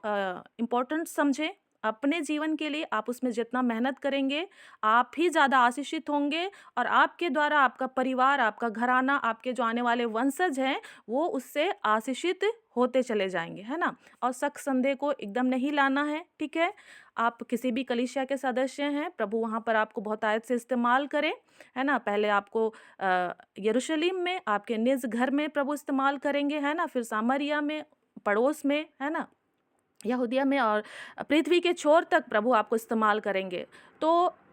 इम्पोर्टेंट समझें अपने जीवन के लिए। आप उसमें जितना मेहनत करेंगे, आप ही ज़्यादा आशीषित होंगे और आपके द्वारा आपका परिवार, आपका घराना, आपके जो आने वाले वंशज हैं, वो उससे आशीषित होते चले जाएँगे, है ना? और शक संदेह को एकदम नहीं लाना है, ठीक है? आप किसी भी कलीसिया के सदस्य हैं, प्रभु वहाँ पर आपको बहुतायत से इस्तेमाल करें, है ना? पहले आपको यरूशलेम में, आपके निज घर में प्रभु इस्तेमाल करेंगे, है ना? फिर सामरिया में, पड़ोस में, है ना? यहूदिया में और पृथ्वी के छोर तक प्रभु आपको इस्तेमाल करेंगे। तो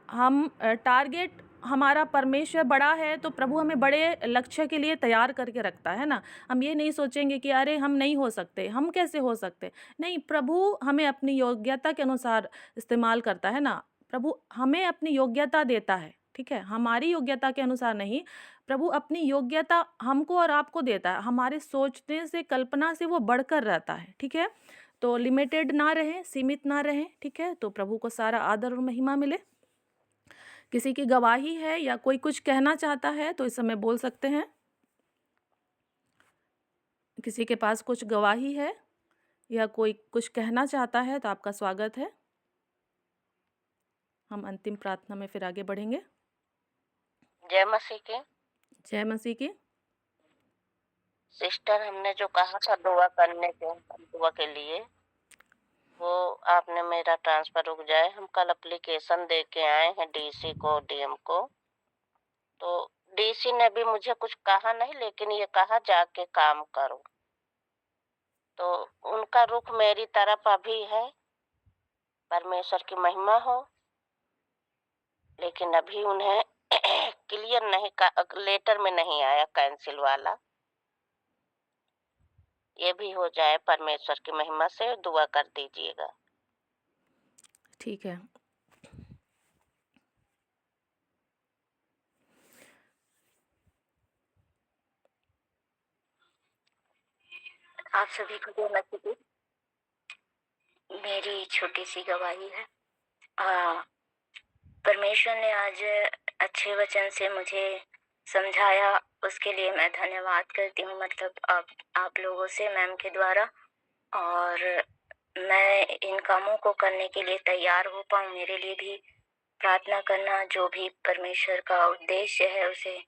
हम टारगेट हमारा परमेश्वर बड़ा है, तो प्रभु हमें बड़े लक्ष्य के लिए तैयार करके रखता है ना? हम ये नहीं सोचेंगे कि अरे हम नहीं हो सकते, हम कैसे हो सकते? नहीं, प्रभु हमें अपनी योग्यता के अनुसार इस्तेमाल करता है ना? प्रभु हमें अपनी योग्यता देता है, ठीक है? हमारी योग्यता के अनुसार नहीं, प्रभु अपनी योग्यता हमको और आपको देता है। हमारे सोचने से, कल्पना से वो बढ़कर रहता है, ठीक है? तो लिमिटेड ना रहें, सीमित ना रहें, ठीक है? तो प्रभु को सारा आदर और महिमा मिले। किसी की गवाही है या कोई कुछ कहना चाहता है तो इस समय बोल सकते हैं। किसी के पास कुछ गवाही है या कोई कुछ कहना चाहता है तो आपका स्वागत है। हम अंतिम प्रार्थना में फिर आगे बढ़ेंगे। जय मसीह की। जय मसीह की। सिस्टर, हमने जो कहा था दुआ के लिए, वो आपने मेरा ट्रांसफर रुक जाए, हम कल एप्लीकेशन दे के आए हैं डीसी को, डीएम को। तो डीसी ने भी मुझे कुछ कहा नहीं, लेकिन ये कहा जाके काम करो। तो उनका रुख मेरी तरफ अभी है, परमेश्वर की महिमा हो, लेकिन अभी उन्हें क्लियर नहीं लेटर में नहीं आया कैंसिल वाला। ये भी हो जाए, परमेश्वर की महिमा से दुआ कर दीजिएगा। ठीक है। आप सभी को जय मसीह की। मेरी छोटी सी गवाही है। परमेश्वर ने आज अच्छे वचन से मुझे समझाया, उसके लिए मैं धन्यवाद करती हूँ। मतलब आप लोगों से, मैम के द्वारा, और मैं इन कामों को करने के लिए तैयार हो पाऊँ। मेरे लिए भी प्रार्थना करना, जो भी परमेश्वर का उद्देश्य है उसे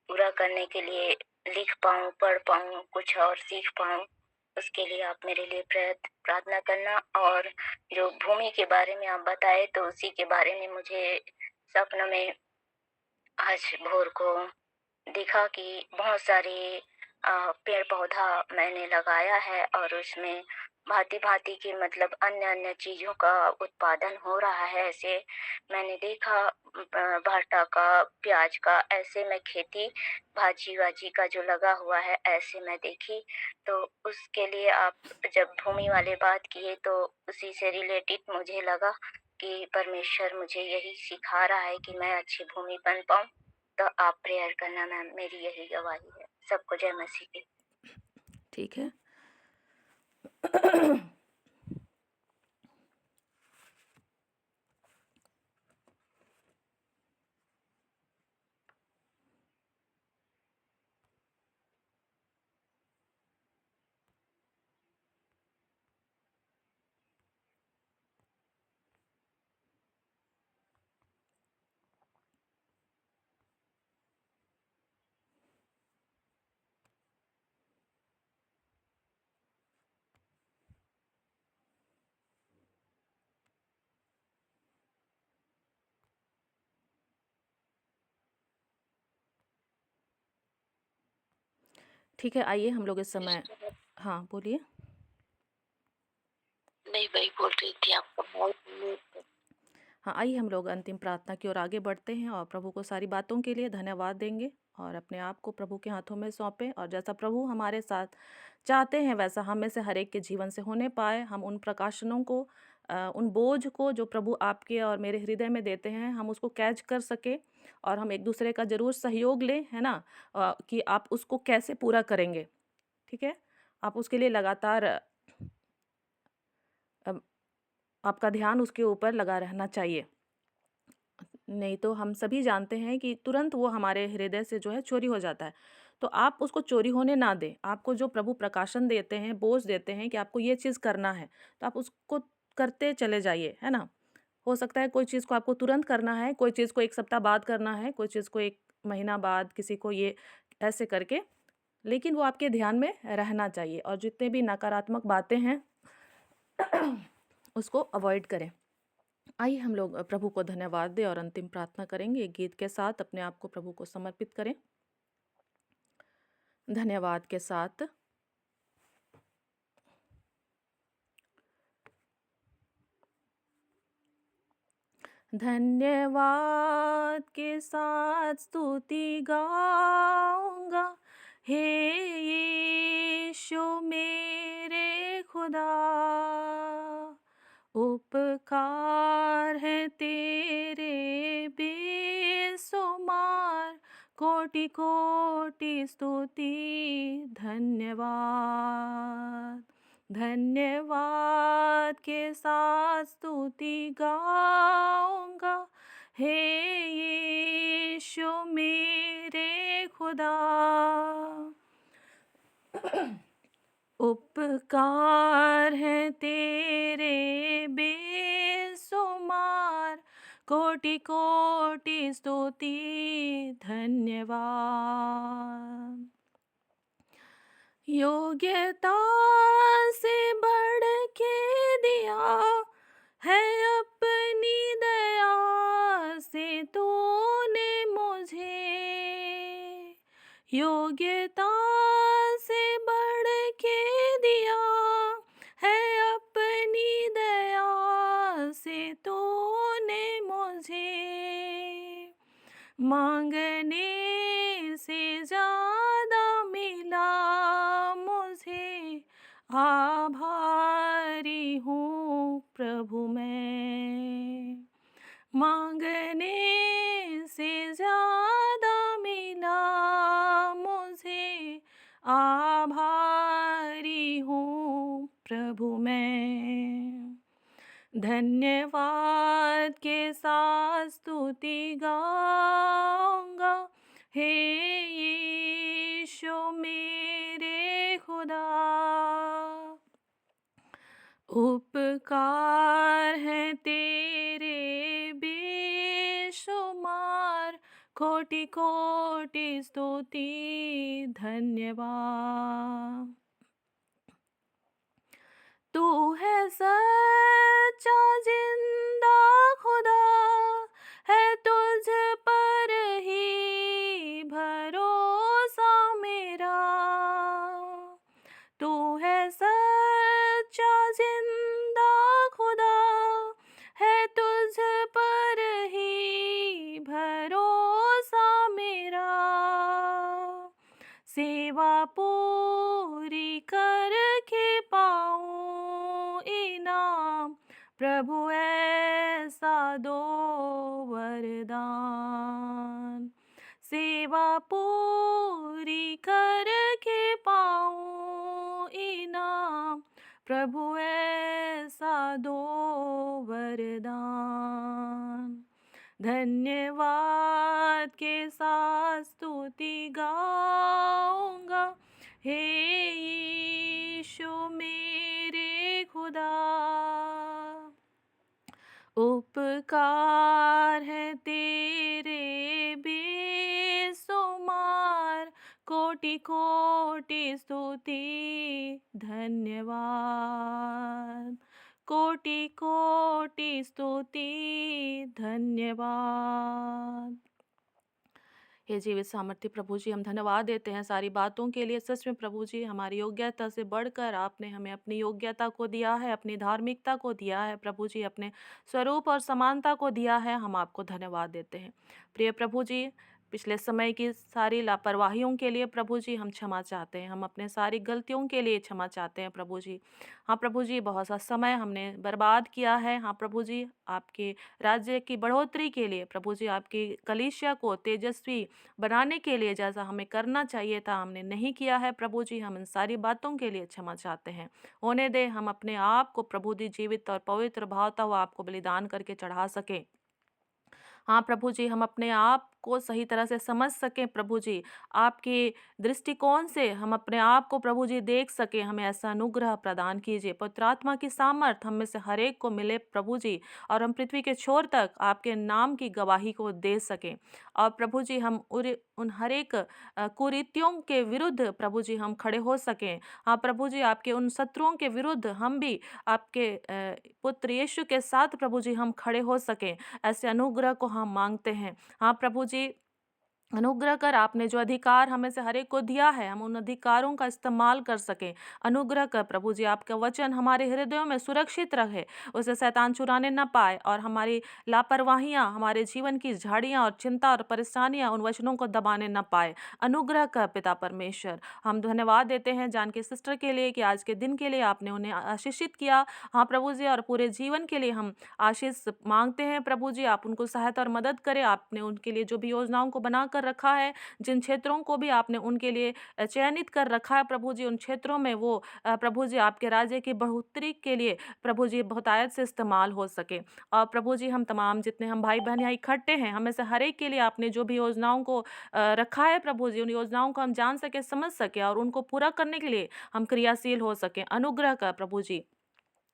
पूरा करने के लिए लिख पाऊँ, पढ़ पाऊँ, कुछ और सीख पाऊँ, उसके लिए आप मेरे लिए प्रार्थना करना। और जो भूमि के बारे में आप बताए, तो उसी के बारे में मुझे सपन में आज भोर को दिखा कि बहुत सारे पेड़ पौधा मैंने लगाया है और उसमें भांति भांति की, मतलब अन्य अन्य चीज़ों का उत्पादन हो रहा है। ऐसे मैंने देखा, भट्टा का, प्याज का, ऐसे में खेती भाजी वाजी का जो लगा हुआ है, ऐसे मैं देखी। तो उसके लिए आप जब भूमि वाले बात किए, तो उसी से रिलेटेड मुझे लगा कि परमेश्वर मुझे यही सिखा रहा है कि मैं अच्छी भूमि बन पाऊँ। तो आप प्रेयर करना मैम, मेरी यही गवाही है। सबको जय मसीह की। ठीक है। ठीक है, आइए हम लोग इस समय, हाँ बोलिए। नहीं, वही बोल रही थी, आपका बहुत हाँ, आइए हम लोग अंतिम प्रार्थना की ओर आगे बढ़ते हैं और प्रभु को सारी बातों के लिए धन्यवाद देंगे और अपने आप को प्रभु के हाथों में सौंपें। और जैसा प्रभु हमारे साथ चाहते हैं, वैसा हम में से हर एक के जीवन से होने पाए। हम उन प्रकाशनों को, उन बोझ को जो प्रभु आपके और मेरे हृदय में देते हैं, हम उसको कैच कर सके और हम एक दूसरे का ज़रूर सहयोग लें, है ना, कि आप उसको कैसे पूरा करेंगे। ठीक है, आप उसके लिए लगातार आपका ध्यान उसके ऊपर लगा रहना चाहिए। नहीं तो हम सभी जानते हैं कि तुरंत वो हमारे हृदय से जो है चोरी हो जाता है। तो आप उसको चोरी होने ना दें। आपको जो प्रभु प्रकाशन देते हैं, बोझ देते हैं कि आपको ये चीज़ करना है, तो आप उसको करते चले जाइए, है ना। हो सकता है कोई चीज़ को आपको तुरंत करना है, कोई चीज़ को 1 सप्ताह बाद करना है, कोई चीज़ को 1 महीना बाद, किसी को ये ऐसे करके, लेकिन वो आपके ध्यान में रहना चाहिए। और जितने भी नकारात्मक बातें हैं उसको अवॉइड करें। आइए हम लोग प्रभु को धन्यवाद दें और अंतिम प्रार्थना करेंगे। एक गीत के साथ अपने आप को प्रभु को समर्पित करें धन्यवाद के साथ। धन्यवाद के साथ स्तुति गाऊंगा, हे यीशु मेरे खुदा। उपकार है तेरे बेसुमार, कोटि कोटि स्तुति धन्यवाद। धन्यवाद के साथ स्तुति गाऊंगा, हे यीशु मेरे खुदा। उपकार है तेरे बेसुमार, कोटि कोटि स्तुति धन्यवाद। योग्यता से बढ़ के दिया है अपनी दया से तूने मुझे, योग्यता से बढ़ के दिया है अपनी दया से तूने मुझे, मांगने से ज्यादा मिला मुझे, आभारी हूँ प्रभु मैं, मांगने से ज्यादा मिला मुझे, आभारी हूँ प्रभु मैं। धन्यवाद के साथ स्तुति गाऊंगा, हे यीशु मेरे खुदा, उपकार है तेरे बेशुमार, कोटि कोटि स्तुति धन्यवाद। तू है सच्चा जिंदा खुदा, है तुझ पर ही भरोसा मेरा, तू है सच्चा जिंदा खुदा, है तुझ पर ही भरोसा मेरा, सेवा पूरी करके पाऊं इनाम, प्रभु ऐसा दो वरदान, सेवा पूरी करके पाऊं इनाम, प्रभु ऐसा दो वरदान। धन्यवाद के साथ स्तुति गाऊंगा, हे यीशु मेरे खुदा, उपकार है तेरे बेशुमार, कोटि कोटि स्तुति धन्यवाद, कोटि कोटि स्तुति धन्यवाद। हे जीवित सामर्थ्य प्रभु जी, हम धन्यवाद देते हैं सारी बातों के लिए। सच में प्रभु जी, हमारी योग्यता से बढ़कर आपने हमें अपनी योग्यता को दिया है, अपनी धार्मिकता को दिया है प्रभु जी, अपने स्वरूप और समानता को दिया है। हम आपको धन्यवाद देते हैं। प्रिय प्रभु जी, पिछले समय की सारी लापरवाहियों के लिए प्रभु जी हम क्षमा चाहते हैं, हम अपने सारी गलतियों के लिए क्षमा चाहते हैं प्रभु जी। हाँ प्रभु जी, बहुत सा समय हमने बर्बाद किया है। हाँ प्रभु जी, आपके राज्य की बढ़ोतरी के लिए प्रभु जी, आपकी कलीसिया को तेजस्वी बनाने के लिए जैसा हमें करना चाहिए था हमने नहीं किया है प्रभु जी। हम इन सारी बातों के लिए क्षमा चाहते हैं। होने दे हम अपने आप को प्रभु जी जीवित और पवित्र भावता हुआ आपको बलिदान करके चढ़ा सकें। हाँ प्रभु जी, हम अपने आप को सही तरह से समझ सकें प्रभु जी, आपके दृष्टिकोण से हम अपने आप को प्रभु जी देख सकें। हमें ऐसा अनुग्रह प्रदान कीजिए। पवित्र आत्मा की सामर्थ हम में से हर एक को मिले प्रभु जी, और हम पृथ्वी के छोर तक आपके नाम की गवाही को दे सकें। और प्रभु जी, हम उन हर एक कुरीतियों के विरुद्ध प्रभु जी हम खड़े हो सकें। हाँ प्रभु जी, आपके उन शत्रुओं के विरुद्ध हम भी आपके पुत्र यीशु के साथ प्रभु जी हम खड़े हो सकें। ऐसे अनुग्रह को हम मांगते हैं। हाँ प्रभु जी, अनुग्रह कर आपने जो अधिकार हमें से हर एक को दिया है, हम उन अधिकारों का इस्तेमाल कर सकें। अनुग्रह कर प्रभु जी, आपका वचन हमारे हृदयों में सुरक्षित रहे, उसे शैतान चुराने न पाए, और हमारी लापरवाहियां, हमारे जीवन की झाड़ियां और चिंता और परेशानियां उन वचनों को दबाने न पाए। अनुग्रह कर पिता परमेश्वर। हम धन्यवाद देते हैं जानकी सिस्टर के लिए कि आज के दिन के लिए आपने उन्हें आशीषित किया। हाँ प्रभु जी, और पूरे जीवन के लिए हम आशीष मांगते हैं प्रभु जी। आप उनको सहायता और मदद करें। आपने उनके लिए जो भी योजनाओं को बनाकर रखा है, जिन क्षेत्रों को भी आपने उनके लिए चयनित कर रखा है प्रभु जी, उन क्षेत्रों में वो प्रभु जी आपके राज्य की बढ़ोतरी के लिए प्रभु जी बहुतायत से इस्तेमाल हो सके। और प्रभु जी, हम तमाम जितने हम भाई बहन यहाँ इकट्ठे हैं, हमें से हर एक के लिए आपने जो भी योजनाओं को रखा है प्रभु जी, उन योजनाओं को हम जान सके, समझ सके, और उनको पूरा करने के लिए हम क्रियाशील हो सके। अनुग्रह कर प्रभु जी,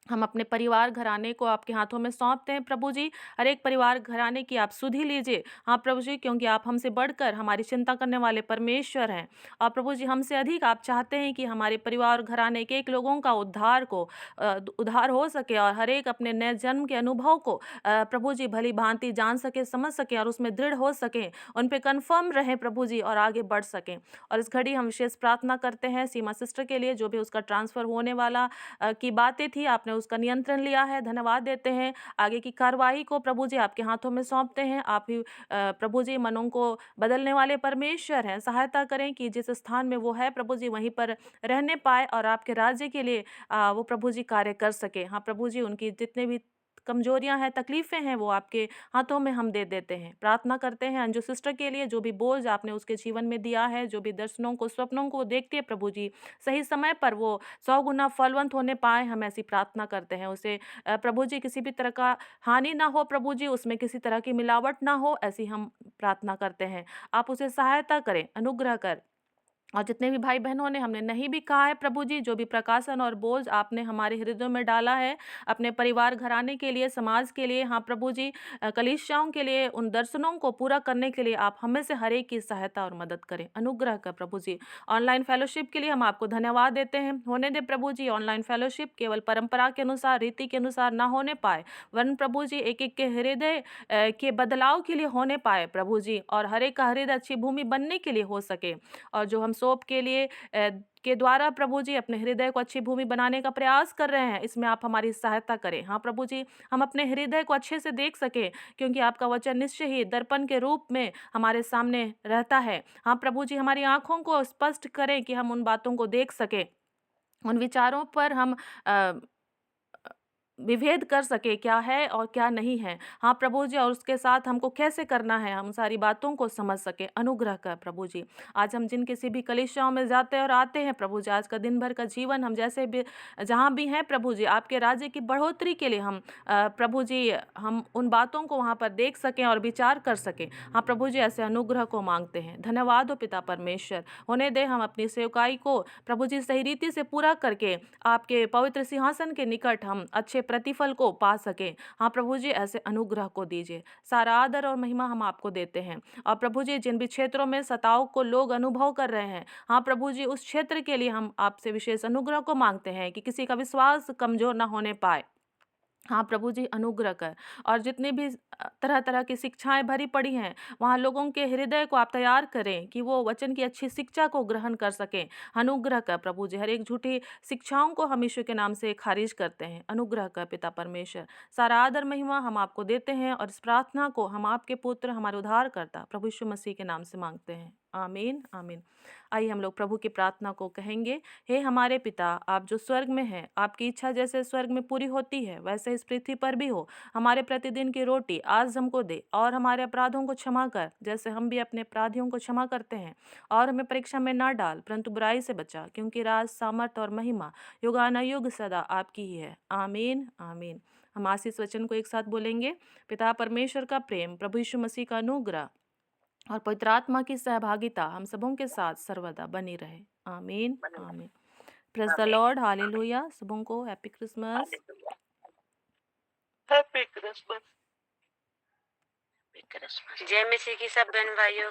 हम अपने परिवार घराने को आपके हाथों में सौंपते हैं प्रभु जी। हर एक परिवार घराने की आप सुधि लीजिए। हाँ प्रभु जी, क्योंकि आप हमसे बढ़कर हमारी चिंता करने वाले परमेश्वर हैं। और प्रभु जी, हमसे अधिक आप चाहते हैं कि हमारे परिवार घराने के एक लोगों का उद्धार हो सके और हर एक अपने नए जन्म के अनुभव को प्रभु जी भली भांति जान सके, समझ सके और उसमें दृढ़ हो सके, उन पे कन्फर्म रहे प्रभु जी और आगे बढ़ सकें। और इस घड़ी हम विशेष प्रार्थना करते हैं सीमा सिस्टर के लिए, जो भी उसका ट्रांसफ़र होने वाला की बातें थी, आपने उसका नियंत्रण लिया है। धन्यवाद देते हैं। आगे की कार्रवाई को प्रभु जी आपके हाथों में सौंपते हैं। आप ही प्रभु जी मनों को बदलने वाले परमेश्वर हैं। सहायता करें कि जिस स्थान में वो है प्रभु जी वहीं पर रहने पाए और आपके राज्य के लिए वो प्रभु जी कार्य कर सके। हाँ प्रभु जी, उनकी जितने भी कमजोरियां हैं, तकलीफ़ें हैं, वो आपके हाथों में हम दे देते हैं। प्रार्थना करते हैं अंजू सिस्टर के लिए, जो भी बोझ आपने उसके जीवन में दिया है, जो भी दर्शनों को, स्वप्नों को देखती है प्रभु जी, सही समय पर वो 100 गुना फलवंत होने पाए, हम ऐसी प्रार्थना करते हैं। उसे प्रभु जी किसी भी तरह का हानि ना हो प्रभु जी, उसमें किसी तरह की मिलावट ना हो, ऐसी हम प्रार्थना करते हैं। आप उसे सहायता करें, अनुग्रह कर। और जितने भी भाई बहनों ने हमने नहीं भी कहा है प्रभु जी, जो भी प्रकाशन और बोझ आपने हमारे हृदयों में डाला है अपने परिवार घराने के लिए, समाज के लिए, हाँ प्रभु जी, कलीसियाओं के लिए, उन दर्शनों को पूरा करने के लिए आप हमें से हर एक की सहायता और मदद करें, अनुग्रह कर प्रभु जी। ऑनलाइन फेलोशिप के लिए हम आपको धन्यवाद देते हैं। होने दे प्रभु जी ऑनलाइन फेलोशिप केवल परंपरा के अनुसार, रीति के अनुसार ना होने पाए, वरन प्रभु जी एक एक के हृदय के बदलाव के लिए होने पाए प्रभु जी, और हर एक का हृदय अच्छी भूमि बनने के लिए हो सके। और जो हम सोप के लिए के द्वारा प्रभु जी अपने हृदय को अच्छी भूमि बनाने का प्रयास कर रहे हैं, इसमें आप हमारी सहायता करें। हाँ प्रभु जी, हम अपने हृदय को अच्छे से देख सकें, क्योंकि आपका वचन निश्चय ही दर्पण के रूप में हमारे सामने रहता है। हाँ प्रभु जी, हमारी आंखों को स्पष्ट करें कि हम उन बातों को देख सकें, उन विचारों पर हम अ, विभेद कर सके क्या है और क्या नहीं है। हाँ प्रभु जी, और उसके साथ हमको कैसे करना है, हम सारी बातों को समझ सके, अनुग्रह कर प्रभु जी। आज हम जिन किसी भी कलीसियाओं में जाते और आते हैं प्रभु जी, आज का दिन भर का जीवन हम जैसे भी जहाँ भी हैं प्रभु जी, आपके राज्य की बढ़ोतरी के लिए हम प्रभु जी, हम उन बातों को वहाँ पर देख सकें और विचार कर सकें। हाँ प्रभु जी, ऐसे अनुग्रह को मांगते हैं। धन्यवाद हो पिता परमेश्वर। होने दे हम अपनी सेवकाई को प्रभु जी सही रीति से पूरा करके आपके पवित्र सिंहासन के निकट हम अच्छे प्रतिफल को पा सकें। हाँ प्रभु जी, ऐसे अनुग्रह को दीजिए। सारा आदर और महिमा हम आपको देते हैं। और प्रभु जी, जिन भी क्षेत्रों में सताव को लोग अनुभव कर रहे हैं, हाँ प्रभु जी, उस क्षेत्र के लिए हम आपसे विशेष अनुग्रह को मांगते हैं कि किसी का विश्वास कमजोर ना होने पाए। हाँ प्रभु जी, अनुग्रह कर। और जितनी भी तरह तरह की शिक्षाएं भरी पड़ी हैं, वहाँ लोगों के हृदय को आप तैयार करें कि वो वचन की अच्छी शिक्षा को ग्रहण कर सकें। अनुग्रह कर प्रभु जी, हर एक झूठी शिक्षाओं को हम यीशु के नाम से खारिज करते हैं। अनुग्रह कर पिता परमेश्वर। सारा आदर महिमा हम आपको देते हैं और इस प्रार्थना को हम आपके पुत्र, हमारे उद्धारकर्ता प्रभु यीशु मसीह के नाम से मांगते हैं। आमीन आमीन। आइए हम लोग प्रभु की प्रार्थना को कहेंगे। हे हमारे पिता, आप जो स्वर्ग में हैं, आपकी इच्छा जैसे स्वर्ग में पूरी होती है, वैसे इस पृथ्वी पर भी हो। हमारे प्रतिदिन की रोटी आज हमको दे, और हमारे अपराधों को क्षमा कर, जैसे हम भी अपने अपराधियों को क्षमा करते हैं। और हमें परीक्षा में ना डाल, परंतु बुराई से बचा, क्योंकि राज, सामर्थ और महिमा युगानुयुग सदा आपकी ही है। आमीन आमीन। हम आशीष वचन को एक साथ बोलेंगे। पिता परमेश्वर का प्रेम, प्रभु यीशु मसीह का अनुग्रह और पवित्र आत्मा की सहभागिता हम सबों के साथ सर्वदा बनी रहे। आमीन आमीन। Praise the Lord, hallelujah. सबों को हैप्पी क्रिसमस। Happy Christmas. जय मसीह की सब बहन भाइयों